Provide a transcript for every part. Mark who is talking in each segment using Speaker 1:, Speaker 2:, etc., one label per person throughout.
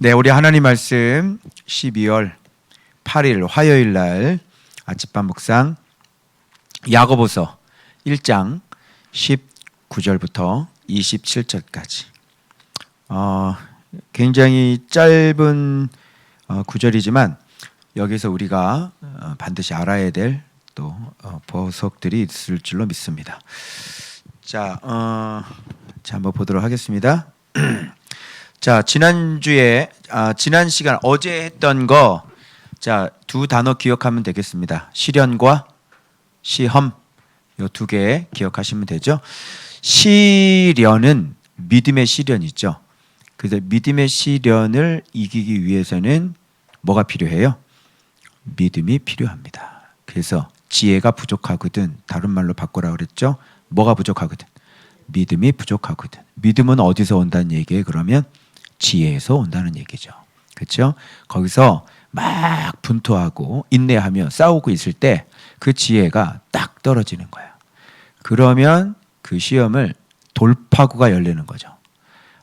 Speaker 1: 네, 우리 하나님 말씀 12월 8일 화요일 날 아침밥 묵상 야고보서 1장 19절부터 27절까지 굉장히 짧은 구절이지만 여기서 우리가 반드시 알아야 될 또 보석들이 있을 줄로 믿습니다. 자, 한번 보도록 하겠습니다. 자, 지난주에 지난 시간 어제 했던 거, 자, 두 단어 기억하면 되겠습니다. 시련과 시험, 요 두 개 기억하시면 되죠. 시련은 믿음의 시련이죠. 그래서 믿음의 시련을 이기기 위해서는 뭐가 필요해요? 믿음이 필요합니다. 그래서 지혜가 부족하거든. 다른 말로 바꾸라 그랬죠. 뭐가 부족하거든? 믿음이 부족하거든. 믿음은 어디서 온다는 얘기예요? 그러면 지혜에서 온다는 얘기죠. 그렇죠? 거기서 막 분투하고 인내하며 싸우고 있을 때 그 지혜가 딱 떨어지는 거예요. 그러면 그 시험을 돌파구가 열리는 거죠.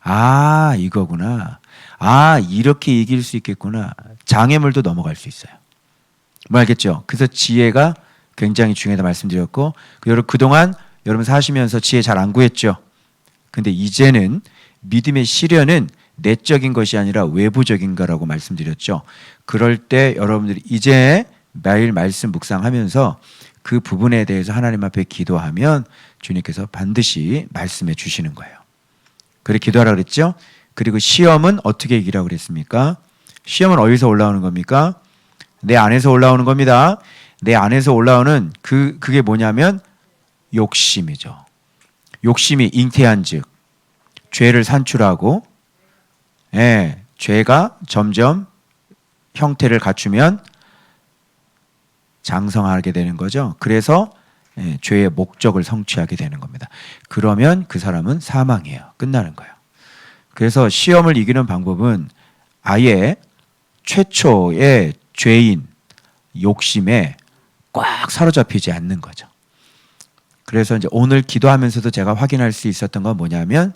Speaker 1: 아, 이거구나. 아, 이렇게 이길 수 있겠구나. 장애물도 넘어갈 수 있어요. 뭐 알겠죠? 그래서 지혜가 굉장히 중요하다 말씀드렸고, 그동안 여러분 사시면서 지혜 잘 안 구했죠? 근데 이제는 믿음의 시련은 내적인 것이 아니라 외부적인 거라고 말씀드렸죠. 그럴 때 여러분들이 이제 매일 말씀 묵상하면서 그 부분에 대해서 하나님 앞에 기도하면 주님께서 반드시 말씀해 주시는 거예요. 그래 기도하라 그랬죠? 그리고 시험은 어떻게 이기라고 그랬습니까? 시험은 어디서 올라오는 겁니까? 내 안에서 올라오는 겁니다. 내 안에서 올라오는 그게 뭐냐면 욕심이죠. 욕심이 잉태한 즉 죄를 산출하고, 죄가 점점 형태를 갖추면 장성하게 되는 거죠. 그래서 죄의 목적을 성취하게 되는 겁니다. 그러면 그 사람은 사망이에요. 끝나는 거예요. 그래서 시험을 이기는 방법은 아예 최초의 죄인 욕심에 꽉 사로잡히지 않는 거죠. 그래서 이제 오늘 기도하면서도 제가 확인할 수 있었던 건 뭐냐면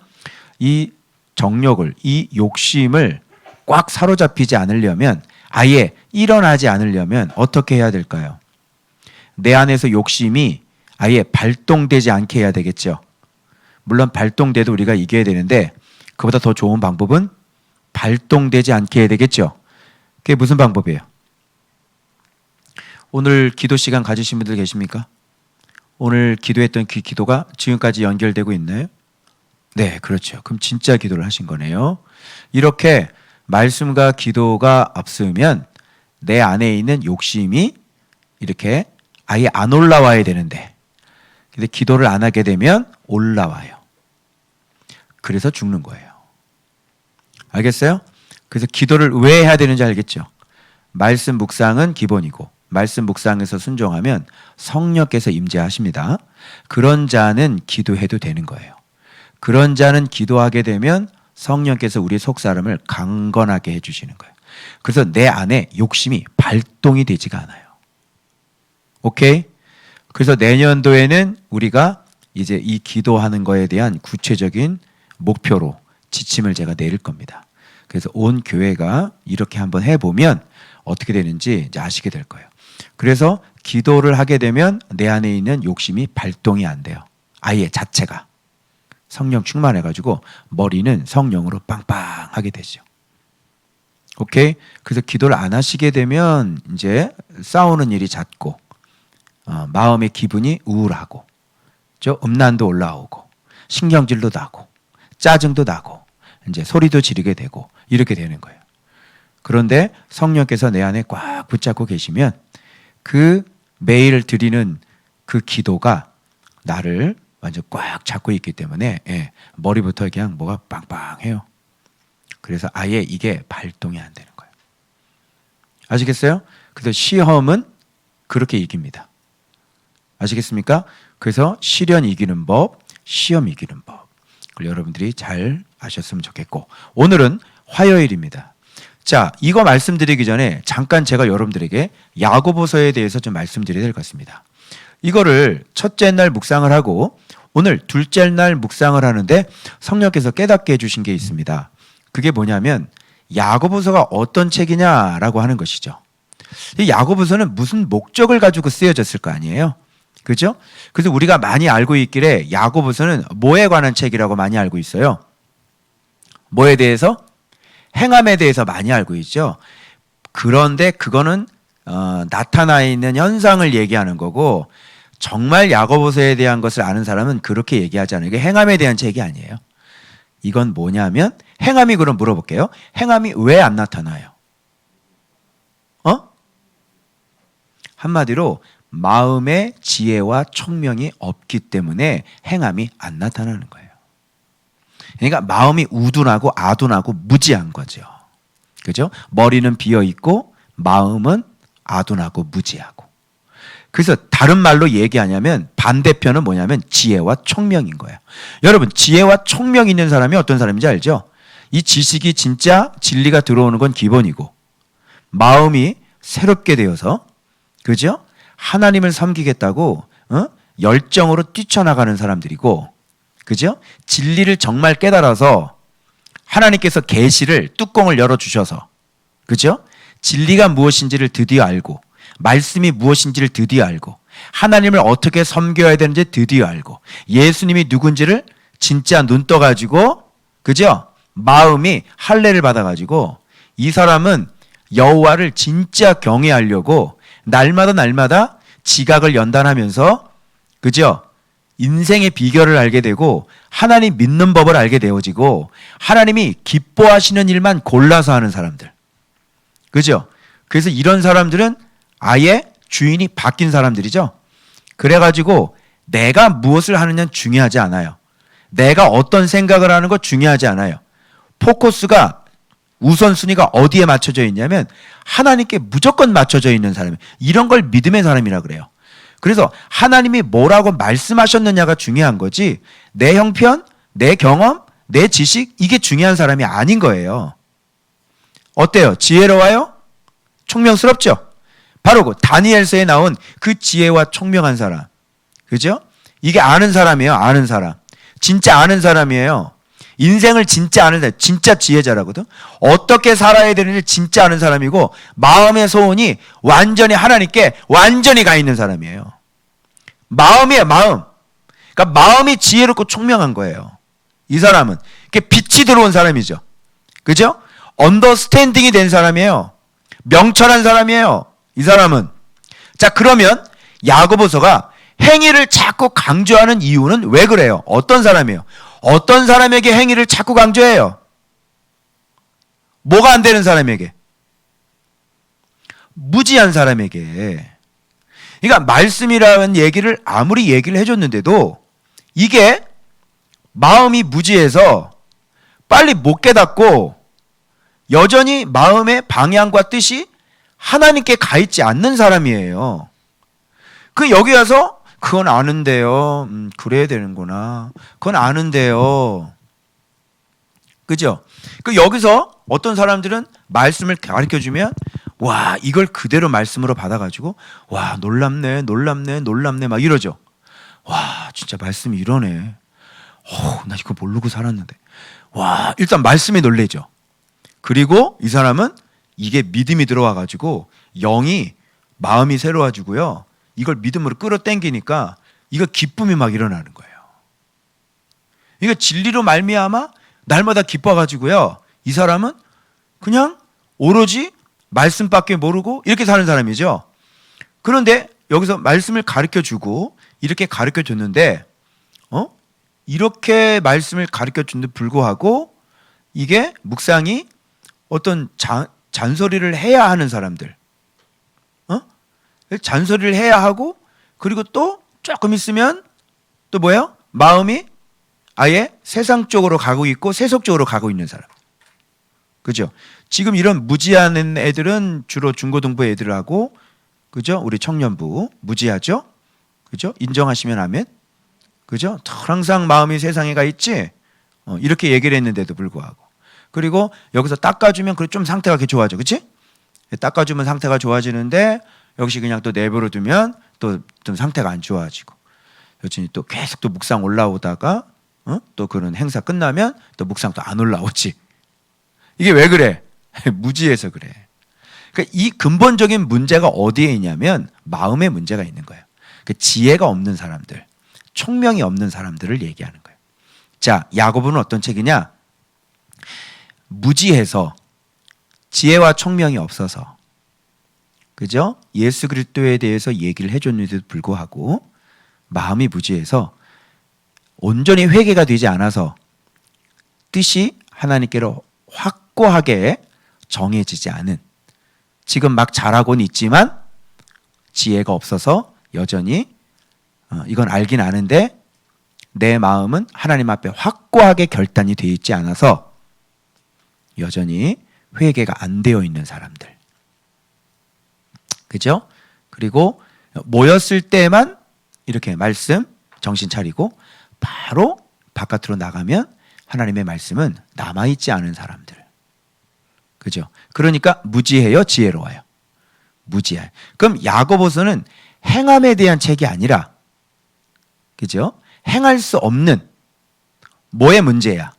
Speaker 1: 이 정욕을, 이 욕심을 꽉 사로잡히지 않으려면, 아예 일어나지 않으려면 어떻게 해야 될까요? 내 안에서 욕심이 아예 발동되지 않게 해야 되겠죠. 물론 발동돼도 우리가 이겨야 되는데 그보다 더 좋은 방법은 발동되지 않게 해야 되겠죠. 그게 무슨 방법이에요? 오늘 기도 시간 가지신 분들 계십니까? 오늘 기도했던 그 기도가 지금까지 연결되고 있나요? 네, 그렇죠. 그럼 진짜 기도를 하신 거네요. 이렇게 말씀과 기도가 없으면 내 안에 있는 욕심이 이렇게 아예 안 올라와야 되는데, 근데 기도를 안 하게 되면 올라와요. 그래서 죽는 거예요. 알겠어요? 그래서 기도를 왜 해야 되는지 알겠죠? 말씀 묵상은 기본이고, 말씀 묵상에서 순종하면 성령께서 임재하십니다. 그런 자는 기도해도 되는 거예요. 그런 자는 기도하게 되면 성령께서 우리 속사람을 강건하게 해주시는 거예요. 그래서 내 안에 욕심이 발동이 되지가 않아요. 오케이? 그래서 내년도에는 우리가 이제 이 기도하는 거에 대한 구체적인 목표로 지침을 제가 내릴 겁니다. 그래서 온 교회가 이렇게 한번 해보면 어떻게 되는지 이제 아시게 될 거예요. 그래서 기도를 하게 되면 내 안에 있는 욕심이 발동이 안 돼요. 아예 자체가. 성령 충만해가지고 머리는 성령으로 빵빵하게 되죠. 오케이? 그래서 기도를 안 하시게 되면 이제 싸우는 일이 잦고, 마음의 기분이 우울하고, 음란도 올라오고, 신경질도 나고, 짜증도 나고, 이제 소리도 지르게 되고, 이렇게 되는 거예요. 그런데 성령께서 내 안에 꽉 붙잡고 계시면 그 매일 드리는 그 기도가 나를 완전 꽉 잡고 있기 때문에 머리부터 그냥 뭐가 빵빵해요. 그래서 아예 이게 발동이 안 되는 거예요. 아시겠어요? 그래서 시험은 그렇게 이깁니다. 아시겠습니까? 그래서 시련 이기는 법, 시험 이기는 법. 그걸 여러분들이 잘 아셨으면 좋겠고, 오늘은 화요일입니다. 자, 이거 말씀드리기 전에 잠깐 제가 여러분들에게 야고보서에 대해서 좀 말씀드려야 될 것 같습니다. 이거를 첫째 날 묵상을 하고 오늘 둘째 날 묵상을 하는데 성령께서 깨닫게 해주신 게 있습니다. 그게 뭐냐면 야고보서가 어떤 책이냐라고 하는 것이죠. 이 야고보서는 무슨 목적을 가지고 쓰여졌을 거 아니에요? 그죠? 그래서 우리가 많이 알고 있기에 야고보서는 뭐에 관한 책이라고 많이 알고 있어요? 뭐에 대해서? 행함에 대해서 많이 알고 있죠. 그런데 그거는 나타나 있는 현상을 얘기하는 거고, 정말 야고보서에 대한 것을 아는 사람은 그렇게 얘기하지 않아요. 이게 행함에 대한 책이 아니에요. 이건 뭐냐면, 행함이, 그럼 물어볼게요. 행함이 왜 안 나타나요? 한마디로 마음의 지혜와 총명이 없기 때문에 행함이 안 나타나는 거예요. 그러니까 마음이 우둔하고 아둔하고 무지한 거죠. 그죠? 머리는 비어 있고 마음은 아둔하고 무지하고. 그래서 다른 말로 얘기하냐면 반대편은 뭐냐면 지혜와 총명인 거예요. 여러분, 지혜와 총명 있는 사람이 어떤 사람인지 알죠? 이 지식이 진짜 진리가 들어오는 건 기본이고, 마음이 새롭게 되어서, 그죠? 하나님을 섬기겠다고 열정으로 뛰쳐나가는 사람들이고, 그죠? 진리를 정말 깨달아서 하나님께서 계시를 뚜껑을 열어주셔서, 그죠? 진리가 무엇인지를 드디어 알고, 말씀이 무엇인지를 드디어 알고, 하나님을 어떻게 섬겨야 되는지 드디어 알고, 예수님이 누군지를 진짜 눈 떠가지고, 그죠? 마음이 할례를 받아가지고, 이 사람은 여호와를 진짜 경외하려고 날마다 지각을 연단하면서, 그죠? 인생의 비결을 알게 되고 하나님 믿는 법을 알게 되어지고 하나님이 기뻐하시는 일만 골라서 하는 사람들, 그죠? 그래서 이런 사람들은 아예 주인이 바뀐 사람들이죠. 그래가지고 내가 무엇을 하느냐는 중요하지 않아요. 내가 어떤 생각을 하는 거 중요하지 않아요. 포커스가, 우선순위가 어디에 맞춰져 있냐면 하나님께 무조건 맞춰져 있는 사람이에요. 이런 걸 믿음의 사람이라 그래요. 그래서 하나님이 뭐라고 말씀하셨느냐가 중요한 거지, 내 형편, 내 경험, 내 지식, 이게 중요한 사람이 아닌 거예요. 어때요? 지혜로워요? 총명스럽죠? 바로 그 다니엘서에 나온 그 지혜와 총명한 사람, 그죠? 이게 아는 사람이에요. 아는 사람. 진짜 아는 사람이에요. 인생을 진짜 아는 사람, 진짜 지혜자라거든. 어떻게 살아야 되는지 진짜 아는 사람이고, 마음의 소원이 완전히 하나님께 완전히 가 있는 사람이에요. 마음이에요, 마음. 그러니까 마음이 지혜롭고 총명한 거예요. 이 사람은 이렇게 빛이 들어온 사람이죠. 그죠? 언더스탠딩이 된 사람이에요. 명철한 사람이에요, 이 사람은. 자, 그러면 야고보서가 행위를 자꾸 강조하는 이유는 왜 그래요? 어떤 사람이에요? 어떤 사람에게 행위를 자꾸 강조해요? 뭐가 안 되는 사람에게? 무지한 사람에게. 그러니까 말씀이라는 얘기를 아무리 얘기를 해줬는데도 이게 마음이 무지해서 빨리 못 깨닫고 여전히 마음의 방향과 뜻이 하나님께 가 있지 않는 사람이에요. 그 여기 와서 그건 아는데요. 그래야 되는구나. 그건 아는데요. 그죠? 그 여기서 어떤 사람들은 말씀을 가르쳐주면, 와, 이걸 그대로 말씀으로 받아가지고, 와, 놀랍네, 놀랍네, 놀랍네, 막 이러죠. 와, 진짜 말씀이 이러네. 나 이거 모르고 살았는데. 와, 일단 말씀에 놀래죠. 그리고 이 사람은 이게 믿음이 들어와가지고 영이, 마음이 새로워지고요. 이걸 믿음으로 끌어당기니까 이거 기쁨이 막 일어나는 거예요. 이거 진리로 말미암아 날마다 기뻐가지고요. 이 사람은 그냥 오로지 말씀밖에 모르고 이렇게 사는 사람이죠. 그런데 여기서 말씀을 가르쳐주고 이렇게 가르쳐줬는데, 이렇게 말씀을 가르쳐준데 불구하고 이게 묵상이 어떤 잔소리를 해야 하는 사람들, 잔소리를 해야 하고, 그리고 또 조금 있으면 또 뭐예요? 마음이 아예 세상 쪽으로 가고 있고 세속 쪽으로 가고 있는 사람, 그죠? 지금 이런 무지한 애들은 주로 중고등부 애들하고, 그죠? 우리 청년부 무지하죠? 그죠? 인정하시면 아멘. 그죠? 항상 마음이 세상에 가 있지? 이렇게 얘기를 했는데도 불구하고. 그리고 여기서 닦아주면 좀 상태가 좋아져, 그치? 닦아주면 상태가 좋아지는데 역시 그냥 또 내버려 두면 또 좀 상태가 안 좋아지고, 여전히 또 계속 또 묵상 올라오다가 또 그런 행사 끝나면 또 묵상 또 안 올라오지. 이게 왜 그래? 무지해서 그래. 그러니까 이 근본적인 문제가 어디에 있냐면 마음에 문제가 있는 거예요. 그 지혜가 없는 사람들, 총명이 없는 사람들을 얘기하는 거예요. 자, 야고보는 어떤 책이냐? 무지해서 지혜와 총명이 없어서, 그죠? 예수 그리스도에 대해서 얘기를 해줬는데도 불구하고 마음이 무지해서 온전히 회개가 되지 않아서 뜻이 하나님께로 확고하게 정해지지 않은, 지금 막 잘하고는 있지만 지혜가 없어서 여전히 이건 알긴 아는데 내 마음은 하나님 앞에 확고하게 결단이 되어 있지 않아서 여전히 회개가 안 되어 있는 사람들, 그죠? 그리고 모였을 때만 이렇게 말씀 정신 차리고 바로 바깥으로 나가면 하나님의 말씀은 남아있지 않은 사람들, 그죠? 그러니까 무지해요, 지혜로워요? 무지해. 그럼 야고보서는 행함에 대한 책이 아니라, 그죠? 행할 수 없는 뭐의 문제야?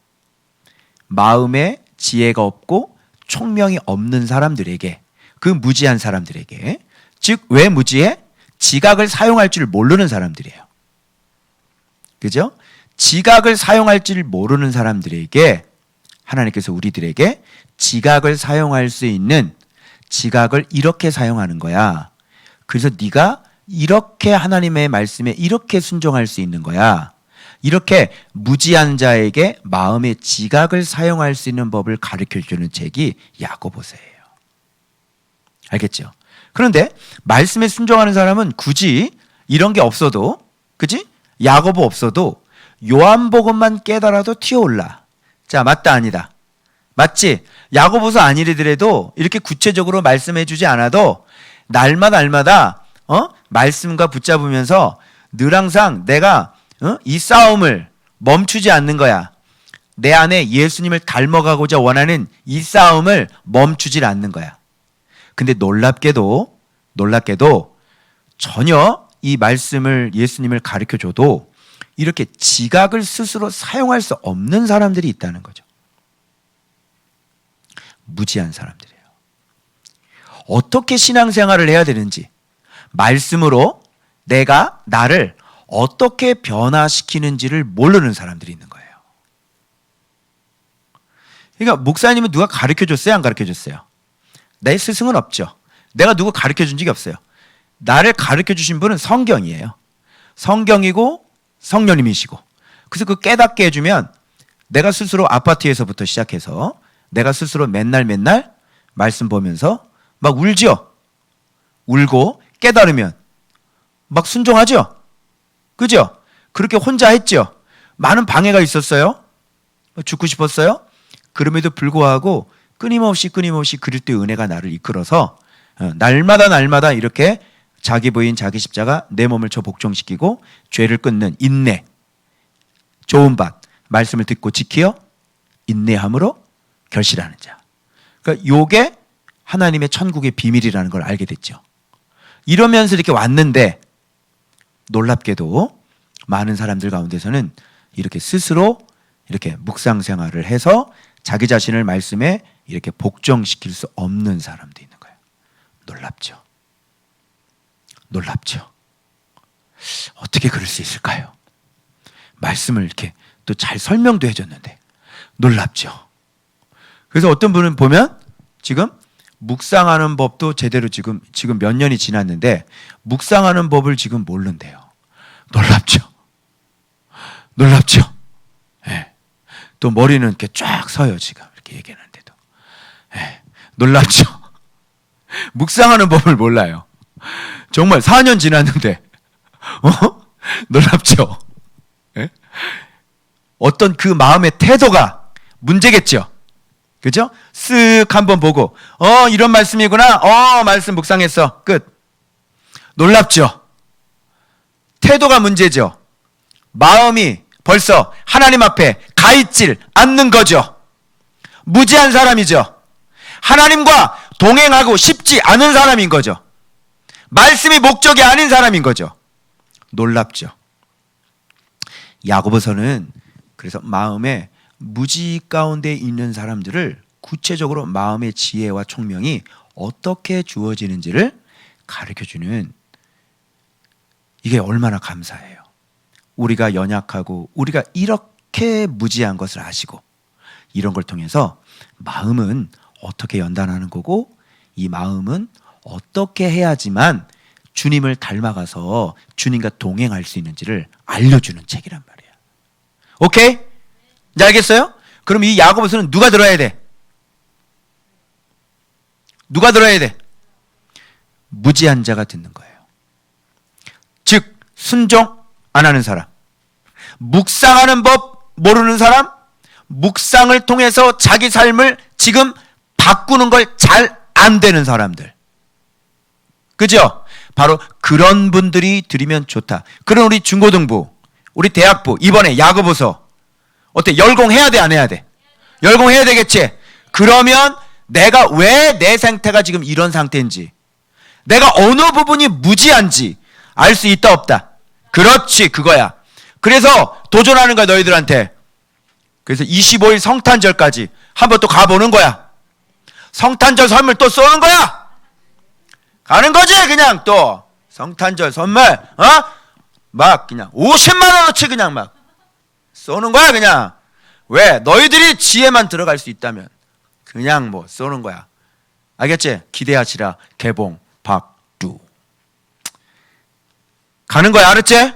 Speaker 1: 마음에 지혜가 없고 총명이 없는 사람들에게, 그 무지한 사람들에게, 즉 왜 무지해? 지각을 사용할 줄 모르는 사람들이에요. 그죠? 지각을 사용할 줄 모르는 사람들에게 하나님께서 우리들에게 지각을 사용할 수 있는, 지각을 이렇게 사용하는 거야. 그래서 네가 이렇게 하나님의 말씀에 이렇게 순종할 수 있는 거야. 이렇게 무지한 자에게 마음의 지각을 사용할 수 있는 법을 가르쳐주는 책이 야고보서예요. 알겠죠? 그런데 말씀에 순종하는 사람은 굳이 이런 게 없어도, 그지? 야고보 없어도 요한복음만 깨달아도 튀어올라. 자, 맞다 아니다? 맞지? 야고보서 아니더라도 이렇게 구체적으로 말씀해 주지 않아도 날마다 말씀과 붙잡으면서 늘 항상 내가 이 싸움을 멈추지 않는 거야. 내 안에 예수님을 닮아가고자 원하는 이 싸움을 멈추질 않는 거야. 근데 놀랍게도 전혀 이 말씀을, 예수님을 가르쳐줘도 이렇게 지각을 스스로 사용할 수 없는 사람들이 있다는 거죠. 무지한 사람들이에요. 어떻게 신앙생활을 해야 되는지, 말씀으로 내가 나를 어떻게 변화시키는지를 모르는 사람들이 있는 거예요. 그러니까 목사님은 누가 가르쳐줬어요? 안 가르쳐줬어요? 내 스승은 없죠. 내가 누구 가르쳐준 적이 없어요. 나를 가르쳐주신 분은 성경이에요. 성경이고 성령님이시고. 그래서 그 깨닫게 해주면 내가 스스로 아파트에서부터 시작해서 내가 스스로 맨날 말씀 보면서 막 울죠. 울고 깨달으면 막 순종하죠. 그죠? 그렇게 혼자 했죠. 많은 방해가 있었어요. 죽고 싶었어요. 그럼에도 불구하고 끊임없이 그럴 때 은혜가 나를 이끌어서 날마다 이렇게 자기 부인 자기 십자가 내 몸을 저 복종시키고 죄를 끊는 인내, 좋은 밭, 말씀을 듣고 지키어 인내함으로 결실하는 자. 그러니까 요게 하나님의 천국의 비밀이라는 걸 알게 됐죠. 이러면서 이렇게 왔는데 놀랍게도 많은 사람들 가운데서는 이렇게 스스로 이렇게 묵상 생활을 해서 자기 자신을 말씀에 이렇게 복종시킬 수 없는 사람도 있는 거예요. 놀랍죠. 놀랍죠. 어떻게 그럴 수 있을까요? 말씀을 이렇게 또 잘 설명도 해줬는데 놀랍죠. 그래서 어떤 분은 보면 지금 묵상하는 법도 제대로 지금 몇 년이 지났는데 묵상하는 법을 지금 모른대요. 놀랍죠. 놀랍죠. 네. 또 머리는 이렇게 쫙 서요. 지금 이렇게 얘기하는데도. 네. 놀랍죠. 묵상하는 법을 몰라요. 정말 4년 지났는데 놀랍죠. 네? 어떤 그 마음의 태도가 문제겠죠. 그죠? 쓱 한번 보고 이런 말씀이구나. 말씀 묵상했어. 끝. 놀랍죠. 태도가 문제죠. 마음이 벌써 하나님 앞에 가 있질 않는 거죠. 무지한 사람이죠. 하나님과 동행하고 싶지 않은 사람인 거죠. 말씀이 목적이 아닌 사람인 거죠. 놀랍죠. 야고보서는 그래서 마음에 무지 가운데 있는 사람들을 구체적으로 마음의 지혜와 총명이 어떻게 주어지는지를 가르쳐주는, 이게 얼마나 감사해요. 우리가 연약하고 우리가 이렇게 무지한 것을 아시고 이런 걸 통해서 마음은 어떻게 연단하는 거고 이 마음은 어떻게 해야지만 주님을 닮아가서 주님과 동행할 수 있는지를 알려주는 책이란 말이에요. 오케이? 이제 알겠어요? 그럼 이 야고보서는 누가 들어야 돼? 누가 들어야 돼? 무지한 자가 듣는 거예요. 즉 순종 안 하는 사람, 묵상하는 법 모르는 사람, 묵상을 통해서 자기 삶을 지금 바꾸는 걸 잘 안 되는 사람들, 그죠? 바로 그런 분들이 들으면 좋다. 그런 우리 중고등부, 우리 대학부 이번에 야고보서 어때? 열공해야 돼 안 해야 돼? 열공해야 되겠지? 그러면 내가 왜 내 상태가 지금 이런 상태인지, 내가 어느 부분이 무지한지 알 수 있다 없다? 그렇지, 그거야. 그래서 도전하는 거야 너희들한테. 그래서 25일 성탄절까지 한번 또 가보는 거야. 성탄절 선물 또 쏘는 거야. 가는 거지. 그냥 또 성탄절 선물 막 그냥 50만 원어치 그냥 막 쏘는 거야. 그냥 왜? 너희들이 지혜만 들어갈 수 있다면 그냥 뭐 쏘는 거야. 알겠지? 기대하시라. 개봉 박두. 가는 거야. 알았지?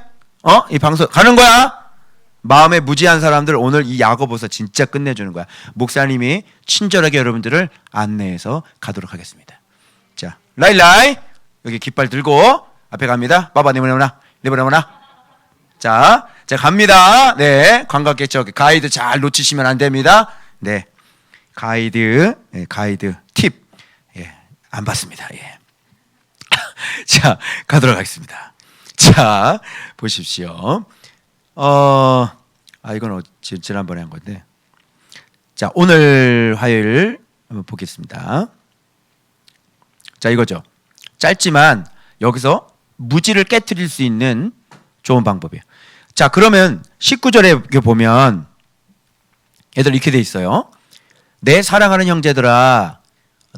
Speaker 1: 이 방송 가는 거야. 마음에 무지한 사람들 오늘 이 야고보서 진짜 끝내주는 거야. 목사님이 친절하게 여러분들을 안내해서 가도록 하겠습니다. 자, 라일라이 여기 깃발 들고 앞에 갑니다. 빠바 네모네모나. 자 갑니다. 네, 관광객 가이드 잘 놓치시면 안 됩니다. 네, 가이드 팁 안 받습니다. 자, 가도록 하겠습니다. 자, 보십시오. 이건 지난번에 한 건데. 자, 오늘 화요일 한번 보겠습니다. 자, 이거죠. 짧지만 여기서 무지를 깨트릴 수 있는 좋은 방법이에요. 자, 그러면 19절에 보면 얘들 이렇게 돼 있어요. 내 사랑하는 형제들아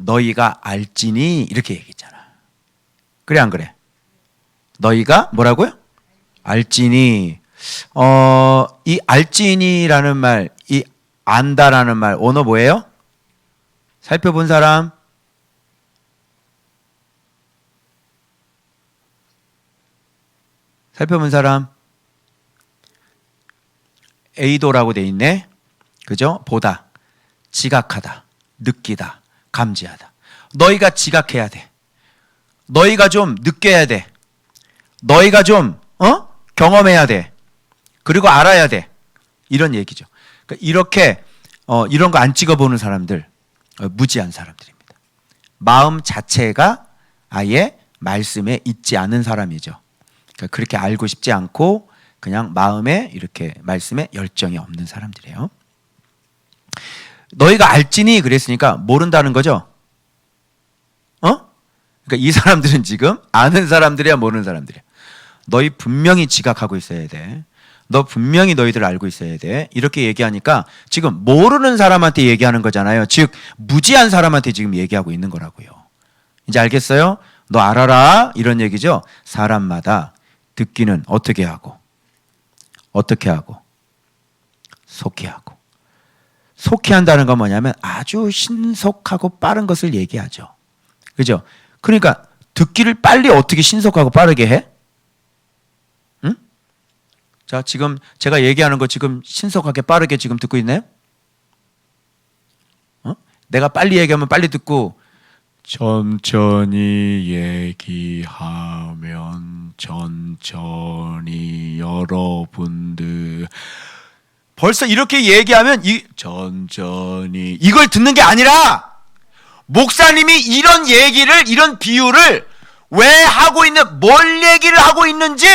Speaker 1: 너희가 알지니, 이렇게 얘기했잖아. 그래 안 그래? 너희가 뭐라고요? 알지니. 이 알지니라는 말, 이 안다라는 말 언어 뭐예요? 살펴본 사람? 살펴본 사람? 에이도라고 돼 있네. 그죠? 보다, 지각하다, 느끼다, 감지하다. 너희가 지각해야 돼. 너희가 좀 느껴야 돼. 너희가 좀 경험해야 돼. 그리고 알아야 돼. 이런 얘기죠. 그러니까 이렇게 이런 거 안 찍어보는 사람들, 무지한 사람들입니다. 마음 자체가 아예 말씀에 있지 않은 사람이죠. 그러니까 그렇게 알고 싶지 않고 그냥 마음에 이렇게 말씀에 열정이 없는 사람들이에요. 너희가 알지니 그랬으니까 모른다는 거죠. 그러니까 이 사람들은 지금 아는 사람들이야 모르는 사람들이야. 너희 분명히 지각하고 있어야 돼. 너 분명히 너희들 알고 있어야 돼. 이렇게 얘기하니까 지금 모르는 사람한테 얘기하는 거잖아요. 즉 무지한 사람한테 지금 얘기하고 있는 거라고요. 이제 알겠어요? 너 알아라, 이런 얘기죠. 사람마다 듣기는 어떻게 하고 속히 하고. 속히 한다는 건 뭐냐면 아주 신속하고 빠른 것을 얘기하죠. 그죠? 그러니까 듣기를 빨리 어떻게 신속하고 빠르게 해? 응? 자, 지금 제가 얘기하는 거 지금 신속하게 빠르게 지금 듣고 있나요? 내가 빨리 얘기하면 빨리 듣고 천천히 얘기하면 천천히 여러분들 벌써 이렇게 얘기하면 천천히 이걸 듣는 게 아니라 목사님이 이런 얘기를, 이런 비유를 왜 하고 뭘 얘기를 하고 있는지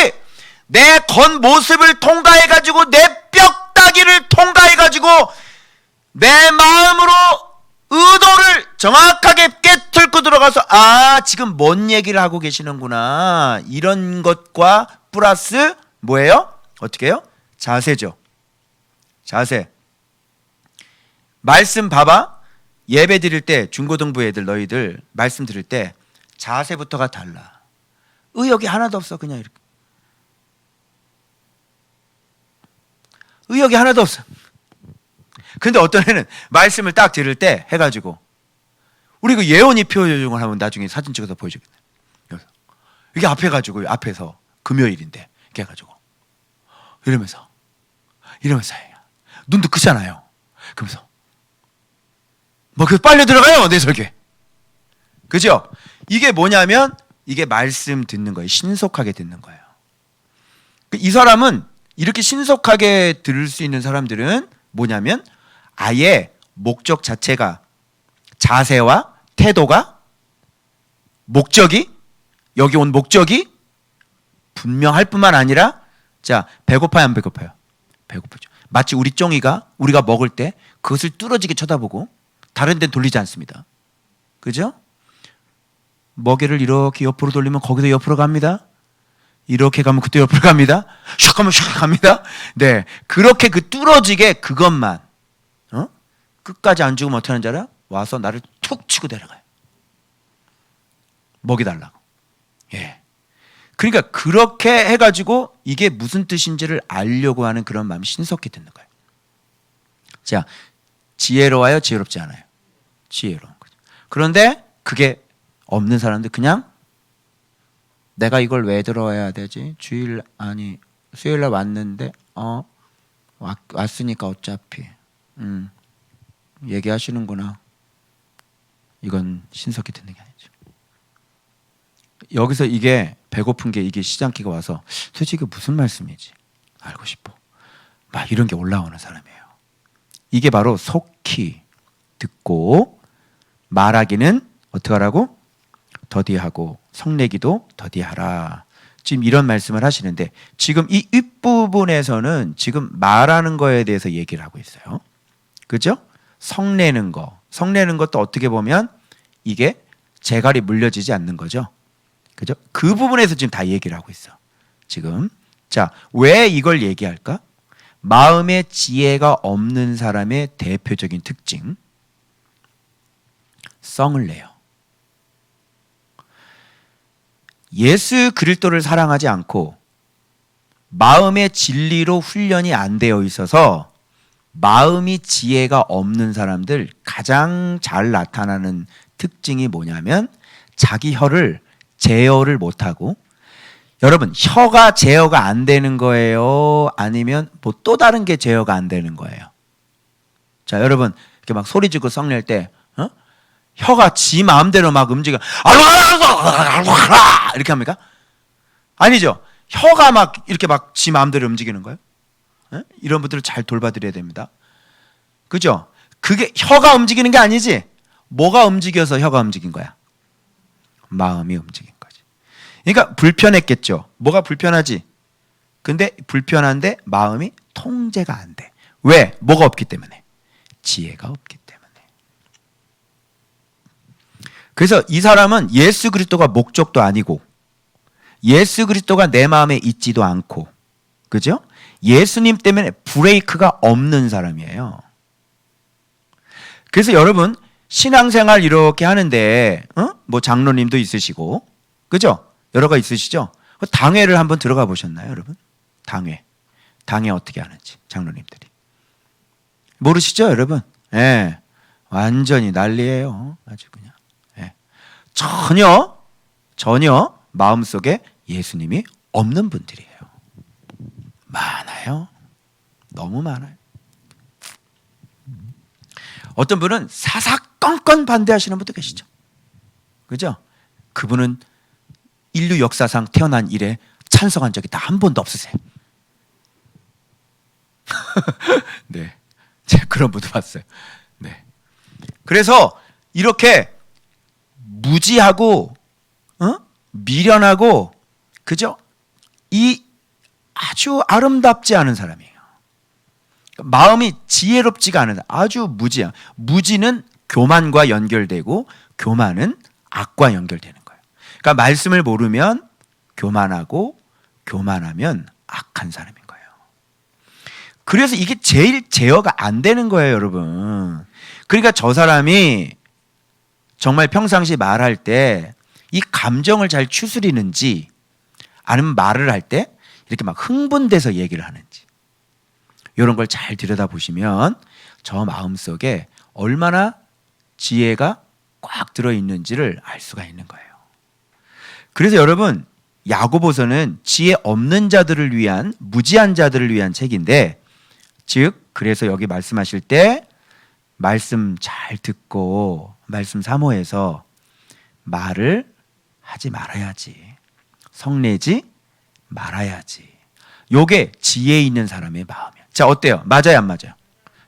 Speaker 1: 내 겉모습을 통과해가지고 내 뼈다귀를 통과해가지고 내 마음으로 의도를 정확하게 깨뚫고 들어가서 지금 뭔 얘기를 하고 계시는구나, 이런 것과 플러스 뭐예요? 어떻게 해요? 자세죠. 자세. 말씀 봐봐. 예배 드릴 때 중고등부 애들 너희들 말씀 드릴 때 자세부터가 달라. 의욕이 하나도 없어. 그냥 이렇게. 의욕이 하나도 없어. 근데 어떤 애는 말씀을 딱 들을 때 해가지고 우리 그 예언이 표현을 하면 나중에 사진 찍어서 보여주겠네. 이게 앞에 가지고 앞에서 금요일인데 이렇게 해가지고 이러면서 눈도 크잖아요. 그러면서 뭐 그 빨려 들어가요 내 설계. 그죠? 이게 뭐냐면 이게 말씀 듣는 거예요. 신속하게 듣는 거예요. 이 사람은 이렇게 신속하게 들을 수 있는 사람들은 뭐냐면 아예 목적 자체가 자세와 태도가 목적이 여기 온 목적이 분명할 뿐만 아니라 자 배고파요 안 배고파요? 배고프죠. 마치 우리 쫑이가 우리가 먹을 때 그것을 뚫어지게 쳐다보고 다른 데는 돌리지 않습니다. 그죠? 먹이를 이렇게 옆으로 돌리면 거기서 옆으로 갑니다. 이렇게 가면 그때 옆으로 갑니다. 슉 하면 슉 갑니다. 네, 그렇게 그 뚫어지게 그것만 끝까지 안 죽으면 어떻게 하는지 알아? 와서 나를 툭 치고 내려가요. 먹이 달라고. 예. 그러니까 그렇게 해가지고 이게 무슨 뜻인지를 알려고 하는 그런 마음이 신속히 듣는 거예요. 자, 지혜로워요? 지혜롭지 않아요? 지혜로운 거죠. 그런데 그게 없는 사람들 그냥 내가 이걸 왜 들어야 되지? 수요일날 왔는데 왔으니까 어차피 얘기하시는구나. 이건 신속히 듣는 게 아니죠. 여기서 이게 배고픈 게 이게 시장기가 와서 도대체 이게 무슨 말씀이지? 알고 싶어. 막 이런 게 올라오는 사람이에요. 이게 바로 속히 듣고 말하기는 어떻게 하라고? 더디하고 성내기도 더디하라. 지금 이런 말씀을 하시는데 지금 이 윗부분에서는 지금 말하는 거에 대해서 얘기를 하고 있어요. 그죠? 성내는 거. 성내는 것도 어떻게 보면 이게 재갈이 물려지지 않는 거죠. 그죠? 그 부분에서 지금 다 얘기를 하고 있어. 지금. 자, 왜 이걸 얘기할까? 마음의 지혜가 없는 사람의 대표적인 특징. 성을 내요. 예수 그리스도를 사랑하지 않고 마음의 진리로 훈련이 안 되어 있어서 마음이 지혜가 없는 사람들 가장 잘 나타나는 특징이 뭐냐면 자기 혀를 제어를 못하고 여러분 혀가 제어가 안 되는 거예요? 아니면 뭐 또 다른 게 제어가 안 되는 거예요? 자 여러분 이렇게 막 소리 지르고 성낼 때 혀가 지 마음대로 막 움직여 이렇게 합니까? 아니죠. 혀가 막 이렇게 막 지 마음대로 움직이는 거예요. 이런 분들을 잘 돌봐드려야 됩니다. 그죠? 그게 혀가 움직이는 게 아니지. 뭐가 움직여서 혀가 움직인 거야? 마음이 움직인 거지. 그러니까 불편했겠죠. 뭐가 불편하지? 근데 불편한데 마음이 통제가 안 돼. 왜? 뭐가 없기 때문에? 지혜가 없기 때문에. 그래서 이 사람은 예수 그리스도가 목적도 아니고 예수 그리스도가 내 마음에 있지도 않고 그죠? 예수님 때문에 브레이크가 없는 사람이에요. 그래서 여러분 신앙생활 이렇게 하는데 뭐 장로님도 있으시고 그죠? 여러 가 있으시죠? 당회를 한번 들어가 보셨나요 여러분? 당회 어떻게 하는지 장로님들이 모르시죠 여러분? 예, 완전히 난리예요. 아주 그냥 전혀 마음속에 예수님이 없는 분들이에요. 많아요. 너무 많아요. 어떤 분은 사사건건 반대하시는 분도 계시죠. 그죠? 그분은 인류 역사상 태어난 이래 찬성한 적이 다 한 번도 없으세요. 네, 제가 그런 분도 봤어요. 네, 그래서 이렇게 무지하고 미련하고 그죠? 이 아주 아름답지 않은 사람이에요. 마음이 지혜롭지가 않은 아주 무지야. 무지는 교만과 연결되고 교만은 악과 연결되는 거예요. 그러니까 말씀을 모르면 교만하고 교만하면 악한 사람인 거예요. 그래서 이게 제일 제어가 안 되는 거예요, 여러분. 그러니까 저 사람이 정말 평상시 말할 때 이 감정을 잘 추스리는지, 아니면 말을 할 때 이렇게 막 흥분돼서 얘기를 하는지, 이런 걸 잘 들여다보시면 저 마음속에 얼마나 지혜가 꽉 들어있는지를 알 수가 있는 거예요. 그래서 여러분, 야고보서는 지혜 없는 자들을 위한, 무지한 자들을 위한 책인데, 즉 그래서 여기 말씀하실 때 말씀 잘 듣고 말씀 사모해서 말을 하지 말아야지, 성내지 말아야지. 요게 지혜 있는 사람의 마음이야. 자, 어때요? 맞아요, 안 맞아요?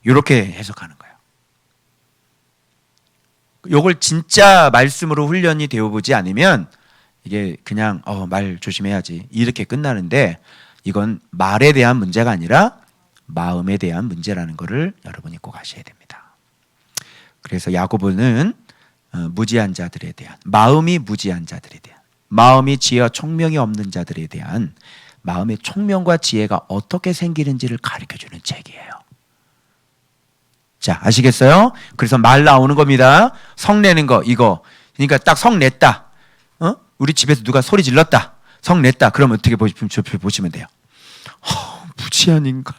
Speaker 1: 이렇게 해석하는 거예요. 요걸 진짜 말씀으로 훈련이 되어보지 않으면 이게 그냥 말 조심해야지 이렇게 끝나는데, 이건 말에 대한 문제가 아니라 마음에 대한 문제라는 것을 여러분이 꼭 아셔야 됩니다. 그래서 야고보는 무지한 자들에 대한, 마음이 무지한 자들에 대한, 마음이 지혜와 총명이 없는 자들에 대한 마음의 총명과 지혜가 어떻게 생기는지를 가르쳐주는 책이에요. 자, 아시겠어요? 그래서 말 나오는 겁니다. 성내는 거, 이거. 그러니까 딱 성냈다. 우리 집에서 누가 소리 질렀다. 성냈다. 그러면 어떻게 보시면 돼요? 무지한 인간.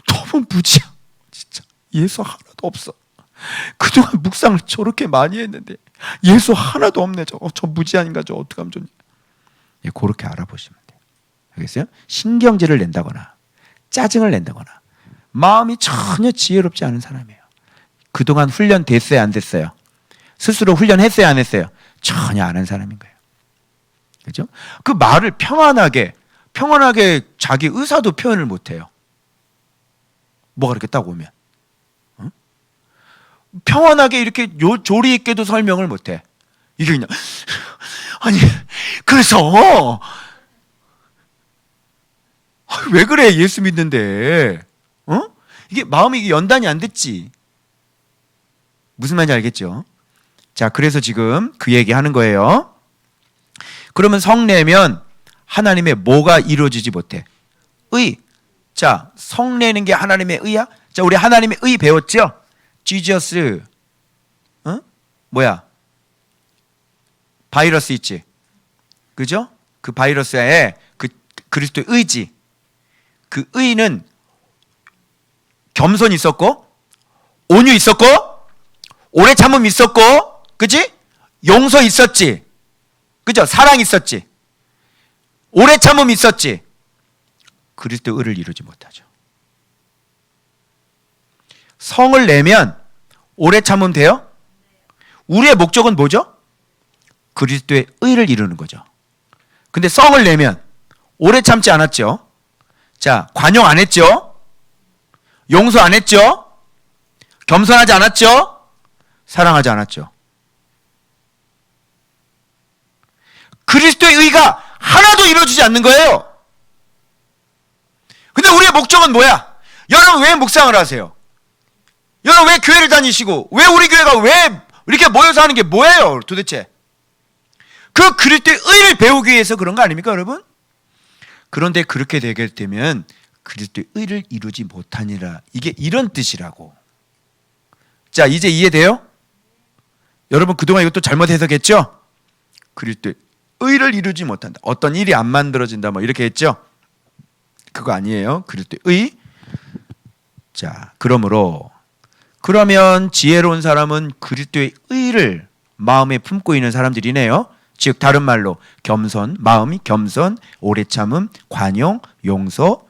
Speaker 1: 너무 무지한. 진짜 예수 하나도 없어. 그동안 묵상을 저렇게 많이 했는데 예수 하나도 없네. 저 무지한 인간, 저 어떡하면 좋냐. 예, 그렇게 알아보시면 돼요. 알겠어요? 신경질을 낸다거나 짜증을 낸다거나 마음이 전혀 지혜롭지 않은 사람이에요. 그동안 훈련 됐어요, 안 됐어요? 스스로 훈련했어요, 안 했어요? 전혀 안 한 사람인 거예요. 그렇죠? 그 말을 평안하게 자기 의사도 표현을 못 해요. 뭐가 이렇게 딱 오면 평안하게 이렇게 조리 있게도 설명을 못 해. 이게 그냥 아니 그래서 왜 그래, 예수 믿는데 이게 마음이 연단이 안 됐지. 무슨 말인지 알겠죠? 자, 그래서 지금 그 얘기 하는 거예요. 그러면 성내면 하나님의 뭐가 이루어지지 못해? 의. 자, 성내는 게 하나님의 의야? 자, 우리 하나님의 의 배웠죠? 지저스 바이러스 있지, 그죠? 그 바이러스에 그 그리스도의 의지, 그 의는 겸손이 있었고, 온유 있었고, 오래 참음 있었고, 그지? 용서 있었지, 그죠? 사랑 있었지, 오래 참음 있었지. 그리스도의 의를 이루지 못하죠. 성을 내면 오래 참으면 돼요? 우리의 목적은 뭐죠? 그리스도의 의를 이루는 거죠. 근데 성을 내면 오래 참지 않았죠. 자, 관용 안 했죠. 용서 안 했죠. 겸손하지 않았죠. 사랑하지 않았죠. 그리스도의 의가 하나도 이루어지지 않는 거예요. 근데 우리의 목적은 뭐야? 여러분 왜 묵상을 하세요? 여러분 왜 교회를 다니시고, 왜 우리 교회가 왜 이렇게 모여서 하는 게 뭐예요 도대체? 그 그리스도의 의를 배우기 위해서 그런 거 아닙니까 여러분? 그런데 그렇게 되게 되면 그리스도의 의를 이루지 못하니라, 이게 이런 뜻이라고. 자, 이제 이해돼요? 여러분 그동안 이것도 잘못 해석했죠? 그리스도의 의를 이루지 못한다, 어떤 일이 안 만들어진다, 뭐 이렇게 했죠? 그거 아니에요. 그리스도의 의. 자, 그러면 지혜로운 사람은 그리스도의 의를 마음에 품고 있는 사람들이네요. 즉 다른 말로 겸손, 마음이 겸손, 오래 참음, 관용, 용서,